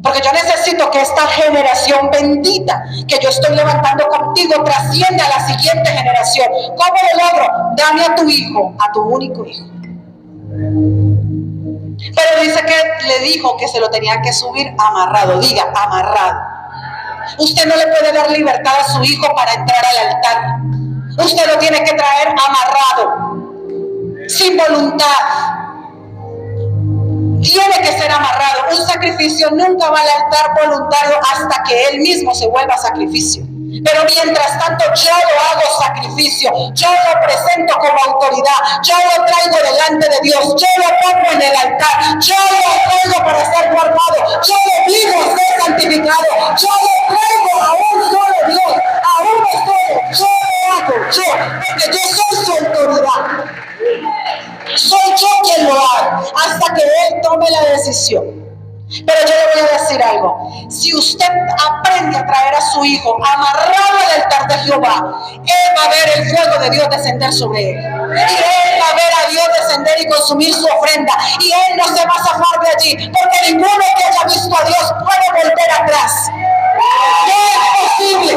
Porque yo necesito que esta generación bendita que yo estoy levantando contigo trascienda a la siguiente generación. ¿Cómo lo logro? Dame a tu hijo, a tu único hijo. Pero dice que le dijo que se lo tenía que subir amarrado. Diga, amarrado. Usted no le puede dar libertad a su hijo para entrar al altar. Usted lo tiene que traer amarrado, sin voluntad. Tiene que ser amarrado. Un sacrificio nunca va al altar voluntario hasta que él mismo se vuelva sacrificio. Pero mientras tanto yo lo hago sacrificio, yo lo presento como autoridad, yo lo traigo delante de Dios, yo lo pongo en el altar, yo lo traigo para ser guardado, yo lo vivo a ser santificado, yo lo traigo a un solo Dios, a uno solo, yo lo hago, yo, porque yo soy su autoridad. Soy yo quien lo hago hasta que Él tome la decisión. Pero yo le voy a decir algo. Si usted aprende a traer a su hijo amarrado al altar de Jehová, él va a ver el fuego de Dios descender sobre él. Y él va a ver a Dios descender y consumir su ofrenda. Y él no se va a zafar de allí, porque ninguno que haya visto a Dios puede volver atrás. No es posible.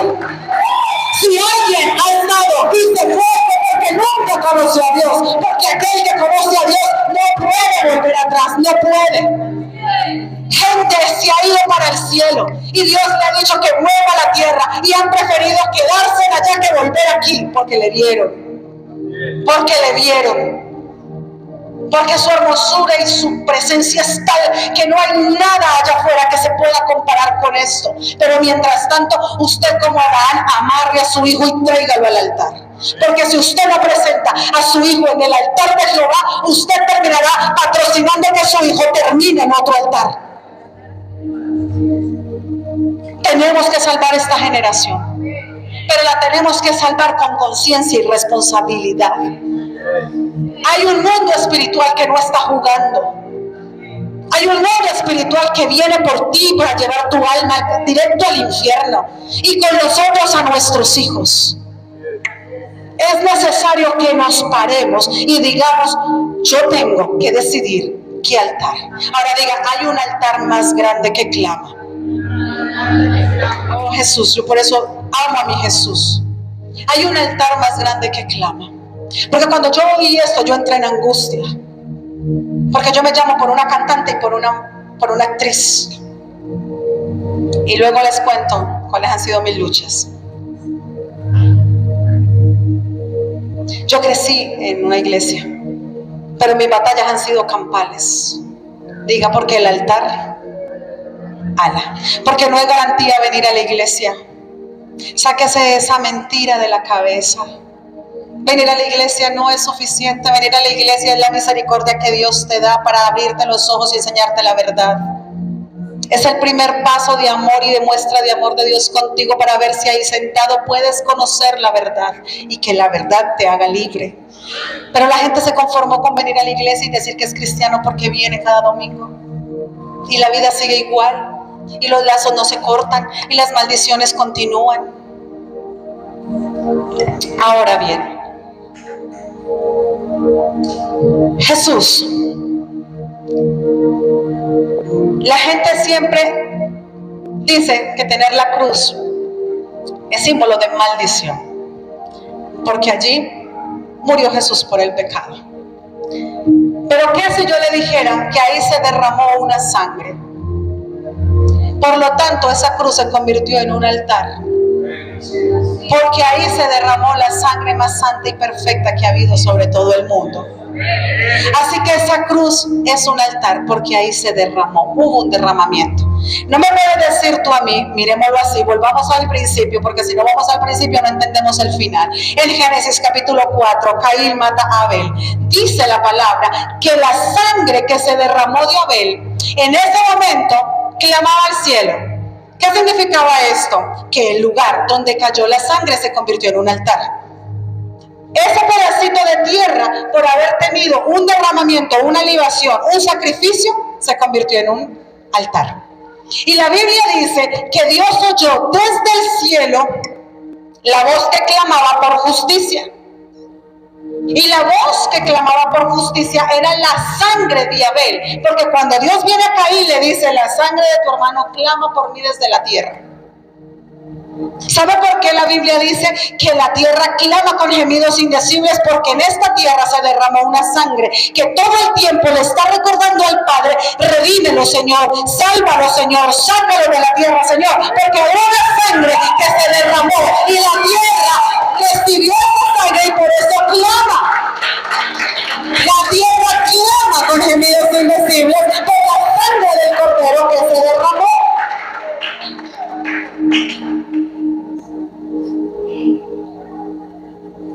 Si alguien ha estado y se fue porque nunca conoció a Dios, porque aquel que conoce a Dios no puede volver atrás, no puede. Gente se ha ido para el cielo y Dios le ha dicho que mueva la tierra y han preferido quedarse allá que volver aquí porque le vieron, porque su hermosura y su presencia es tal que no hay nada allá afuera que se pueda comparar con esto. Pero mientras tanto, usted como Abraham amarre a su hijo y tráigalo al altar. Porque si usted no presenta a su hijo en el altar de Jehová, usted terminará patrocinando que su hijo termine en otro altar. Tenemos que salvar esta generación, pero la tenemos que salvar con conciencia y responsabilidad. Hay un mundo espiritual que no está jugando. Hay un mundo espiritual que viene por ti para llevar tu alma directo al infierno y con nosotros a nuestros hijos. Es necesario que nos paremos y digamos, yo tengo que decidir qué altar. Ahora diga, hay un altar más grande que clama. Oh Jesús, yo por eso amo a mi Jesús. Hay un altar más grande que clama. Porque cuando yo oí esto, yo entré en angustia. Porque yo me llamo por una cantante y por una actriz. Y luego les cuento cuáles han sido mis luchas. Yo crecí en una iglesia, pero mis batallas han sido campales. Diga, porque el altar ala. Porque no es garantía venir a la iglesia. Sáquese esa mentira de la cabeza. Venir a la iglesia no es suficiente. Venir a la iglesia es la misericordia que Dios te da para abrirte los ojos y enseñarte la verdad. Es el primer paso de amor y de muestra de amor de Dios contigo, para ver si ahí sentado puedes conocer la verdad y que la verdad te haga libre. Pero la gente se conformó con venir a la iglesia y decir que es cristiano porque viene cada domingo. Y la vida sigue igual. Y los lazos no se cortan. Y las maldiciones continúan. Ahora bien, Jesús. La gente siempre dice que tener la cruz es símbolo de maldición, porque allí murió Jesús por el pecado. Pero ¿qué si yo le dijera que ahí se derramó una sangre? Por lo tanto, esa cruz se convirtió en un altar, porque ahí se derramó la sangre más santa y perfecta que ha habido sobre todo el mundo. Así que esa cruz es un altar, porque ahí se derramó, hubo un derramamiento. No me puedes decir tú a mí, miremoslo así, volvamos al principio, porque si no vamos al principio no entendemos el final. En Génesis capítulo 4, Caín mata a Abel. Dice la palabra que la sangre que se derramó de Abel, en ese momento clamaba al cielo. ¿Qué significaba esto? Que el lugar donde cayó la sangre se convirtió en un altar. Ese pedacito de tierra, por haber tenido un derramamiento, una libación, un sacrificio, se convirtió en un altar. Y la Biblia dice que Dios oyó desde el cielo la voz que clamaba por justicia. Y la voz que clamaba por justicia era la sangre de Abel. Porque cuando Dios viene a Caín, le dice: la sangre de tu hermano clama por mí desde la tierra. ¿Sabe por qué la Biblia dice que la tierra clama con gemidos indecibles? Porque en esta tierra se derramó una sangre que todo el tiempo le está recordando al Padre: redímelo, Señor, sálvalo, Señor, sácalo de la tierra, Señor, porque hubo una sangre que se derramó y la tierra recibió esa sangre y por eso clama. La tierra clama con gemidos indecibles por la sangre del Cordero que se derramó.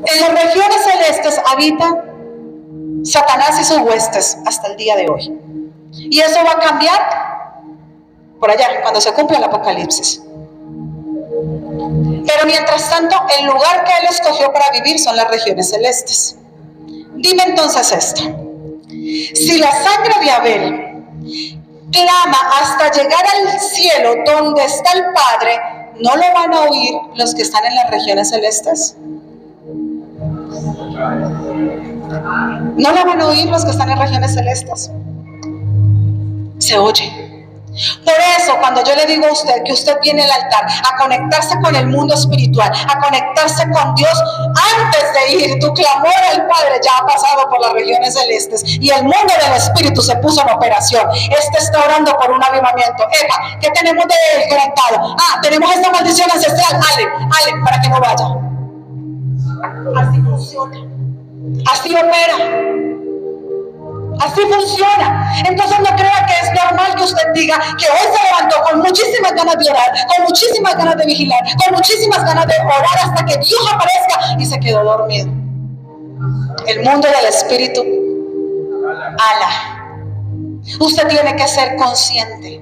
En las regiones celestes habitan Satanás y sus huestes hasta el día de hoy. Y eso va a cambiar por allá, cuando se cumpla el Apocalipsis. Pero mientras tanto, el lugar que Él escogió para vivir son las regiones celestes. Dime entonces esto: si la sangre de Abel clama hasta llegar al cielo donde está el Padre, ¿no lo van a oír los que están en las regiones celestes? ¿No lo van a oír los que están en regiones celestes? Se oye. Por eso, cuando yo le digo a usted que usted viene al altar a conectarse con el mundo espiritual, a conectarse con Dios, antes de ir, tu clamor al Padre ya ha pasado por las regiones celestes y el mundo del espíritu se puso en operación. Este está orando por un avivamiento. Epa, ¿qué tenemos de conectado? Tenemos esta maldición ancestral. Ale, para que no vaya. Así funciona. Así opera. Así funciona. Entonces no crea que es normal que usted diga que hoy se levantó con muchísimas ganas de orar, con muchísimas ganas de vigilar, con muchísimas ganas de orar hasta que Dios aparezca y se quedó dormido. El mundo del espíritu, ala. Usted tiene que ser consciente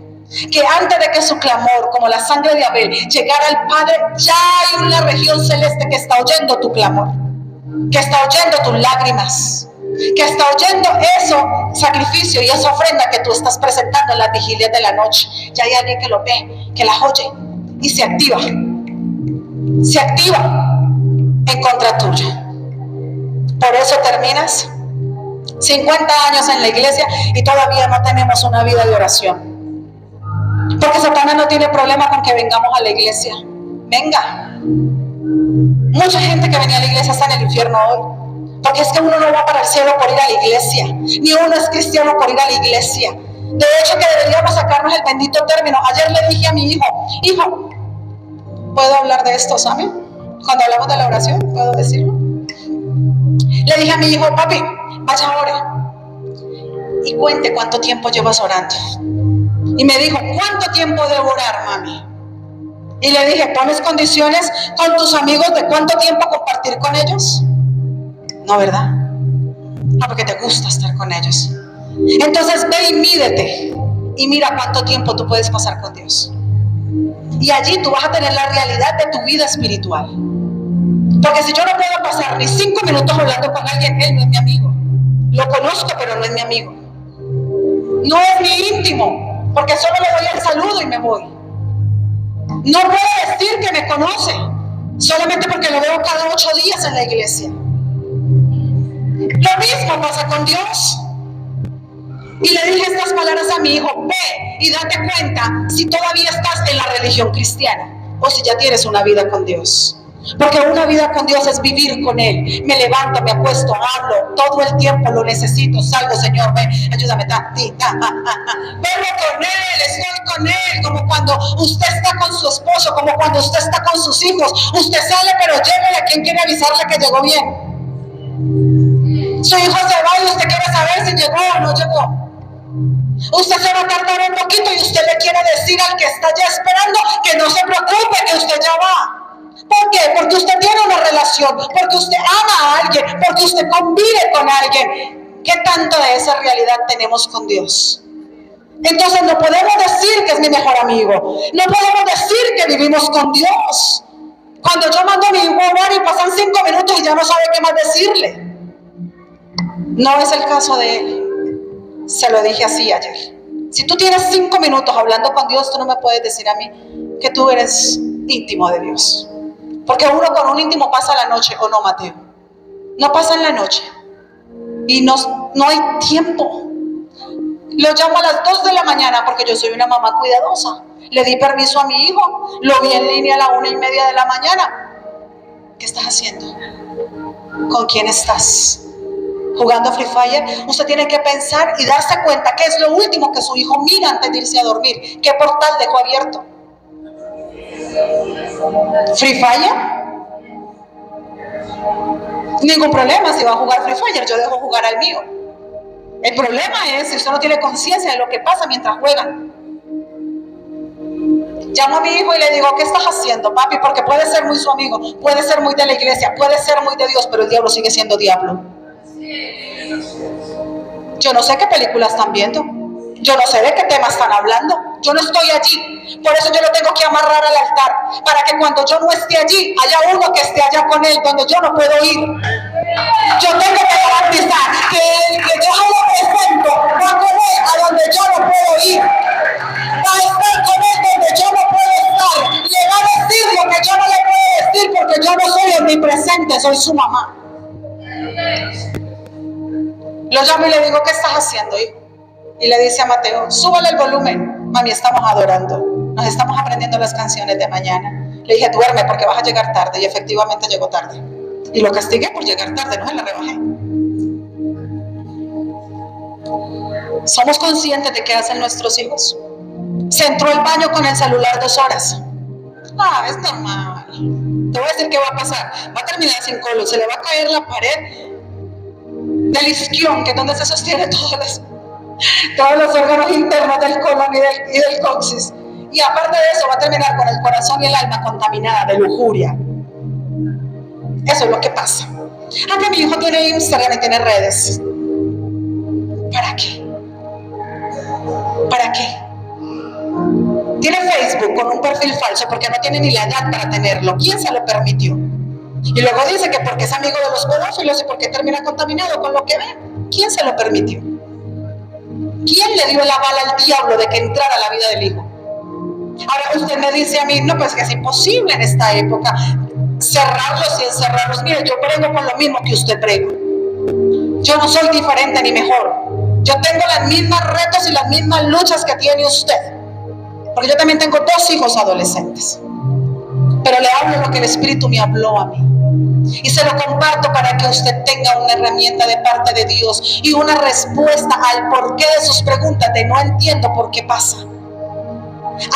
que antes de que su clamor, como la sangre de Abel, llegara al Padre, ya hay una región celeste que está oyendo tu clamor, que está oyendo tus lágrimas, que está oyendo eso sacrificio y esa ofrenda que tú estás presentando en las vigilias de la noche. Ya hay alguien que lo ve, que las oye y se activa en contra tuya. Por eso terminas 50 años en la iglesia y todavía no tenemos una vida de oración. Porque Satanás no tiene problema con que vengamos a la iglesia. Venga. Mucha gente que venía a la iglesia está en el infierno hoy. Porque es que uno no va para el cielo por ir a la iglesia, ni uno es cristiano por ir a la iglesia. De hecho, que deberíamos sacarnos el bendito término. Ayer le dije a mi hijo, ¿puedo hablar de esto, Sammy? Cuando hablamos de la oración, ¿puedo decirlo? Le dije a mi hijo: papi, vaya ore y cuente cuánto tiempo llevas orando. Y me dijo, ¿cuánto tiempo debo orar, mami? Y le dije, ¿pones condiciones con tus amigos de cuánto tiempo compartir con ellos? No, ¿verdad? No, porque te gusta estar con ellos. Entonces ve y mídete y mira cuánto tiempo tú puedes pasar con Dios. Y allí tú vas a tener la realidad de tu vida espiritual. Porque si yo no puedo pasar ni 5 minutos hablando con alguien, él no es mi amigo. Lo conozco, pero no es mi amigo. No es mi íntimo, porque solo le doy el saludo y me voy. No puedo decir que me conoce, solamente porque lo veo cada 8 días en la iglesia. Lo mismo pasa con Dios. Y le dije estas palabras a mi hijo: ve y date cuenta si todavía estás en la religión cristiana o si ya tienes una vida con Dios. Porque una vida con Dios es vivir con Él. Me levanto, me acuesto, hablo, todo el tiempo lo necesito. Salgo, Señor, ven, ayúdame, vengo con Él, estoy con Él. Como cuando usted está con su esposo, como cuando usted está con sus hijos. Usted sale, pero llévele a quien quiere avisarle que llegó bien. Su hijo se va y usted quiere saber si llegó o no llegó. Usted se va a tardar un poquito y usted le quiere decir al que está ya esperando que no se preocupe, que usted ya va. ¿Por qué? Porque usted tiene una relación, porque usted ama a alguien, porque usted convive con alguien. ¿Qué tanto de esa realidad tenemos con Dios? Entonces no podemos decir que es mi mejor amigo, no podemos decir que vivimos con Dios cuando yo mando a mi hijo a orar y pasan 5 minutos y ya no sabe qué más decirle. No es el caso de él. Se lo dije así ayer. Si tú tienes 5 minutos hablando con Dios, tú no me puedes decir a mí que tú eres íntimo de Dios. Porque uno con un íntimo pasa la noche, ¿o no, Mateo? No pasa en la noche. Y no hay tiempo. Lo llamo a las 2 de la mañana porque yo soy una mamá cuidadosa. Le di permiso a mi hijo, lo vi en línea a la 1:30 de la mañana. ¿Qué estás haciendo? ¿Con quién estás? ¿Jugando Free Fire? Usted tiene que pensar y darse cuenta qué es lo último que su hijo mira antes de irse a dormir. ¿Qué portal dejó abierto? ¿Free Fire? Ningún problema si va a jugar Free Fire, yo dejo jugar al mío. El problema es si usted no tiene conciencia de lo que pasa mientras juegan. Llamo a mi hijo y le digo, ¿qué estás haciendo, papi? Porque puede ser muy su amigo, puede ser muy de la iglesia, puede ser muy de Dios, pero el diablo sigue siendo diablo. Yo no sé qué películas están viendo, yo no sé de qué temas están hablando, yo no estoy allí. Por eso yo lo tengo que amarrar al altar, para que cuando yo no esté allí, haya uno que esté allá con él, donde yo no puedo ir. Yo tengo que garantizar que el que yo lo presento va con él a donde yo no puedo ir, va a estar con él donde yo no puedo estar, le va a decir lo que yo no le puedo decir, porque yo no soy omnipresente, soy su mamá. Lo llamo y le digo, ¿qué estás haciendo, hijo? Y le dice a Mateo, súbale el volumen, mami, estamos adorando, nos estamos aprendiendo las canciones de mañana. Le dije, duerme porque vas a llegar tarde, y efectivamente llegó tarde. Y lo castigué por llegar tarde, no se la rebajé. ¿Somos conscientes de qué hacen nuestros hijos? Se entró al baño con el celular 2 horas. Ah, es normal. Te voy a decir qué va a pasar. Va a terminar sin colon, se le va a caer la pared del isquión, que es donde se sostiene todos los órganos internos del colon y del coxis. Y aparte de eso, va a terminar con el corazón y el alma contaminada de lujuria. Eso es lo que pasa. Aunque mi hijo tiene Instagram y tiene redes. ¿Para qué? ¿Para qué? Tiene Facebook con un perfil falso porque no tiene ni la edad para tenerlo. ¿Quién se lo permitió? Y luego dice que porque es amigo de los pedófilos y porque termina contaminado con lo que ve. ¿Quién se lo permitió? ¿Quién le dio la bala al diablo de que entrara a la vida del hijo? Ahora usted me dice a mí, no, pues que es imposible en esta época cerrarlos y encerrarlos. Mire, yo prego con lo mismo que usted prega. Yo no soy diferente ni mejor. Yo tengo las mismas retos y las mismas luchas que tiene usted. Porque yo también tengo 2 hijos adolescentes. Pero le hablo lo que el Espíritu me habló a mí. Y se lo comparto para que usted tenga una herramienta de parte de Dios y una respuesta al porqué de sus preguntas de no entiendo por qué pasa.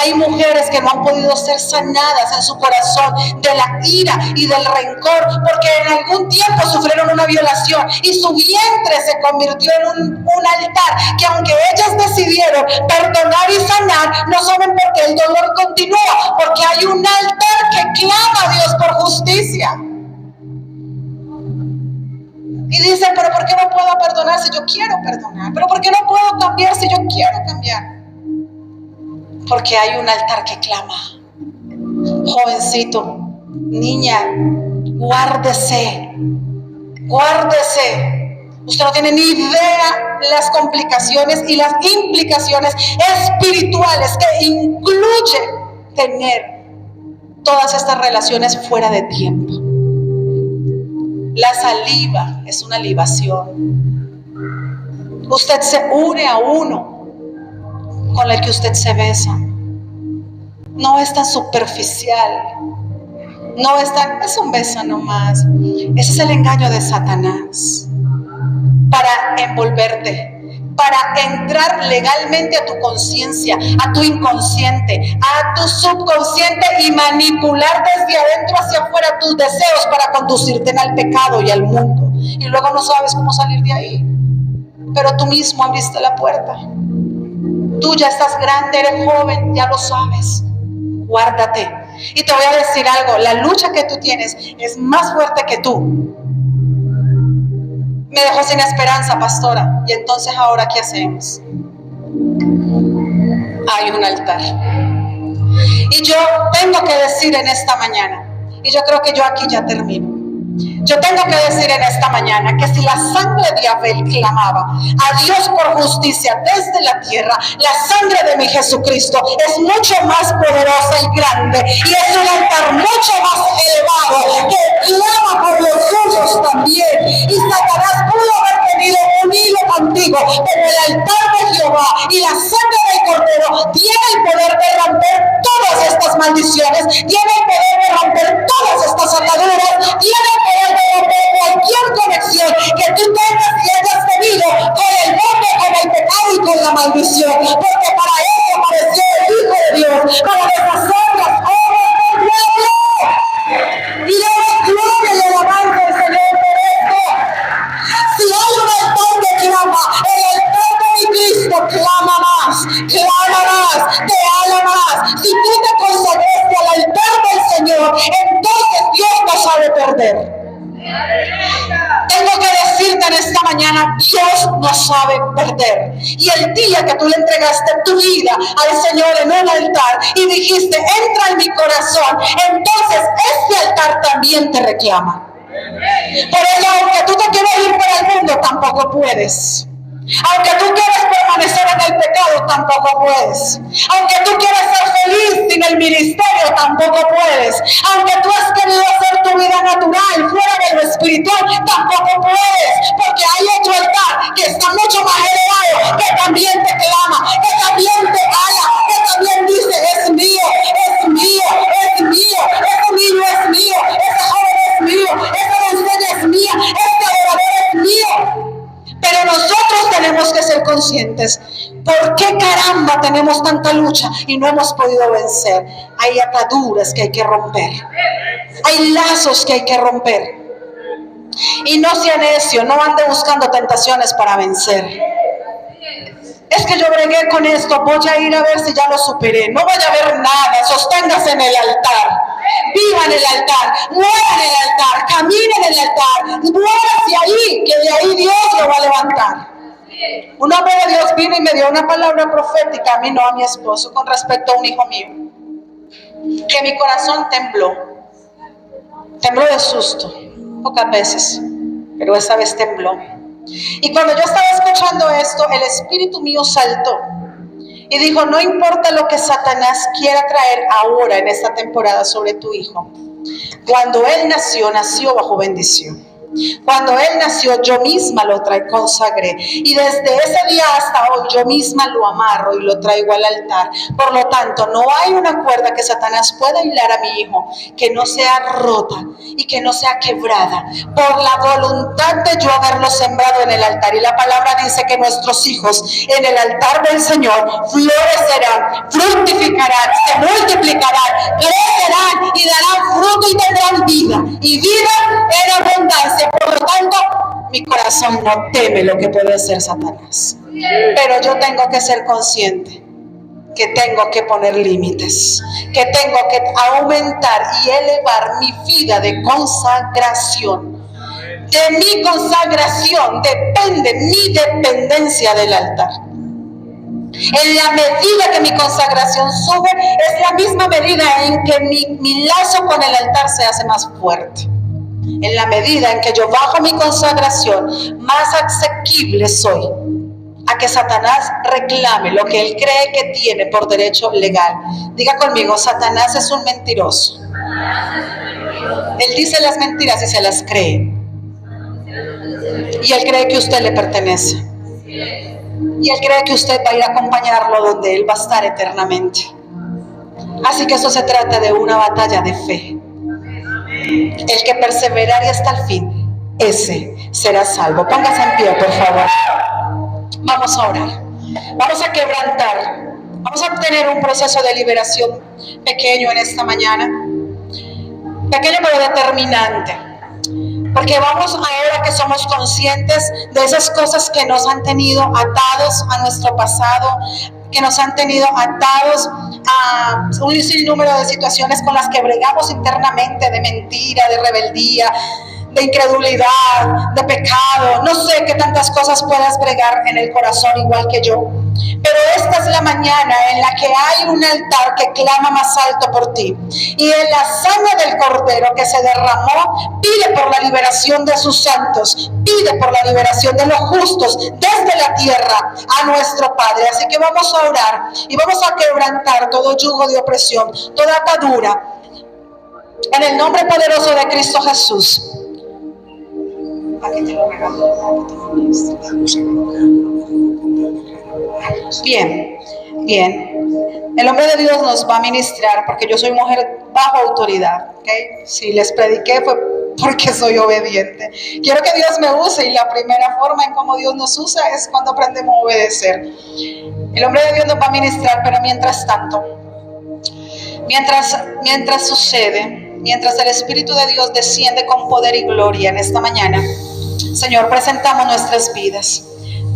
Hay mujeres que no han podido ser sanadas en su corazón de la ira y del rencor porque en algún tiempo sufrieron una violación y su vientre se convirtió en un altar que, aunque ellas decidieron perdonar y sanar, no saben por qué el dolor continúa, porque hay un altar que clama a Dios por justicia. Y dicen, pero ¿por qué no puedo perdonar si yo quiero perdonar? ¿Pero por qué no puedo cambiar si yo quiero cambiar? Porque hay un altar que clama. Jovencito, niña, guárdese. Usted no tiene ni idea las complicaciones y las implicaciones espirituales que incluye tener todas estas relaciones fuera de tiempo. La saliva es una libación. Usted se une a uno con el que usted se besa. No es tan superficial. No es tan, es un beso nomás. Ese es el engaño de Satanás. Para envolverte, para entrar legalmente a tu conciencia, a tu inconsciente, a tu subconsciente y manipular desde adentro hacia afuera tus deseos para conducirte al pecado y al mundo. Y luego no sabes cómo salir de ahí. Pero tú mismo abriste la puerta. Tú ya estás grande, eres joven, ya lo sabes. Guárdate. Y te voy a decir algo, la lucha que tú tienes es más fuerte que tú. Me dejó sin esperanza, pastora. Y entonces, ¿ahora qué hacemos? Hay un altar. Y yo tengo que decir en esta mañana, y yo creo que yo aquí ya termino. Yo tengo que decir en esta mañana que si la sangre de Abel clamaba a Dios por justicia desde la tierra, la sangre de mi Jesucristo es mucho más poderosa y grande, y es un altar mucho más elevado que clama por los suyos también. Y Satanás pudo haber tenido un hilo contigo, pero el altar de Jehová y la sangre del Cordero tiene el poder de romper todas estas maldiciones, tiene el poder de romper todas estas ataduras, tiene el poder de romper cualquier conexión que tú tengas y hayas tenido con el mundo, con el pecado y con la maldición, porque para eso apareció el Hijo de Dios, para deshacer las obras del diablo. Y damos gloria y alabanza al Señor por esto. Si hay un altar que clama, el altar de mi Cristo clama más, te habla más. Si tú te consagraste al altar del Señor, entonces Dios no sabe perder. Tengo que decirte en esta mañana, Dios no sabe perder. Y el día que tú le entregaste tu vida al Señor en un altar y dijiste, entra en mi corazón, entonces este altar también te reclama. Por eso, aunque tú te quieras ir por el mundo, tampoco puedes. Aunque tú quieras permanecer en el pecado, tampoco puedes. Aunque tú quieras ser feliz sin el ministerio, tampoco puedes. Aunque tú has querido hacer tu vida natural, fuera de lo espiritual, tampoco puedes. Porque hay otro altar que está mucho más elevado, que también te clama, que también te habla, que también dice, es mío, es mío, es mío, ese niño es mío, ese joven es mío, esa doncella es mía, este adorador es mío. Pero nosotros tenemos que ser conscientes. ¿Por qué caramba tenemos tanta lucha y no hemos podido vencer? Hay ataduras que hay que romper. Hay lazos que hay que romper. Y no sea necio, no ande buscando tentaciones para vencer. Es que yo bregué con esto, voy a ir a ver si ya lo superé. No vaya a ver nada, sosténgase en el altar. Viva en el altar, muera en el altar, camine en el altar, muérase ahí, que de ahí Dios lo va a levantar. Un hombre de Dios vino y me dio una palabra profética a mí, no a mi esposo, con respecto a un hijo mío. Que mi corazón tembló de susto, pocas veces, pero esa vez tembló. Y cuando yo estaba escuchando esto, el espíritu mío saltó y dijo, no importa lo que Satanás quiera traer ahora en esta temporada sobre tu hijo. Cuando él nació bajo bendición. Cuando Él nació, yo misma lo consagré. Y desde ese día hasta hoy, yo misma lo amarro y lo traigo al altar. Por lo tanto, no hay una cuerda que Satanás pueda hilar a mi hijo que no sea rota y que no sea quebrada por la voluntad de yo haberlo sembrado en el altar. Y la palabra dice que nuestros hijos en el altar del Señor florecerán, fructificarán, se multiplicarán, crecerán y darán fruto y tendrán vida, y vida en abundancia. Por lo tanto, mi corazón no teme lo que puede hacer Satanás, pero yo tengo que ser consciente que tengo que poner límites, que tengo que aumentar y elevar mi vida de consagración. De mi consagración depende mi dependencia del altar. En la medida que mi consagración sube, es la misma medida en que mi lazo con el altar se hace más fuerte. En la medida en que yo bajo mi consagración, más asequible soy a que Satanás reclame lo que él cree que tiene por derecho legal. Diga conmigo: Satanás es un mentiroso. Él dice las mentiras y se las cree. Y él cree que usted le pertenece. Y él cree que usted va a ir a acompañarlo donde él va a estar eternamente. Así que eso se trata de una batalla de fe. El que perseverare hasta el fin, ese será salvo. Póngase en pie, por favor. Vamos a orar. Vamos a quebrantar. Vamos a tener un proceso de liberación pequeño en esta mañana. Pequeño pero determinante. Porque vamos, ahora que somos conscientes de esas cosas que nos han tenido atados a nuestro pasado, que nos han tenido atados a un sinnúmero de situaciones con las que bregamos internamente, de mentira, de rebeldía, de incredulidad, de pecado. No sé qué tantas cosas puedas bregar en el corazón igual que yo. Pero esta es la mañana en la que hay un altar que clama más alto por ti. Y en la sangre del Cordero que se derramó, pide por la liberación de sus santos, pide por la liberación de los justos desde la tierra a nuestro Padre. Así que vamos a orar y vamos a quebrantar todo yugo de opresión, toda atadura, en el nombre poderoso de Cristo Jesús. Aquí te lo regalo. Bien. El hombre de Dios nos va a ministrar, porque yo soy mujer bajo autoridad, ¿okay? Si les prediqué fue porque soy obediente. Quiero que Dios me use, y la primera forma en cómo Dios nos usa es cuando aprendemos a obedecer. El hombre de Dios nos va a ministrar, pero mientras tanto, mientras sucede, mientras el Espíritu de Dios desciende con poder y gloria en esta mañana, Señor, presentamos nuestras vidas.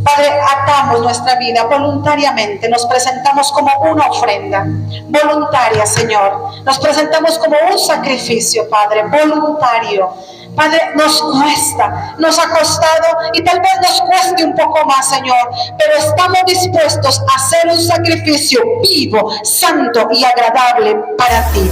Padre, atamos nuestra vida voluntariamente, nos presentamos como una ofrenda voluntaria, Señor. Nos presentamos como un sacrificio, Padre, voluntario. Padre, nos cuesta, nos ha costado y tal vez nos cueste un poco más, Señor, pero estamos dispuestos a hacer un sacrificio vivo, santo y agradable para ti.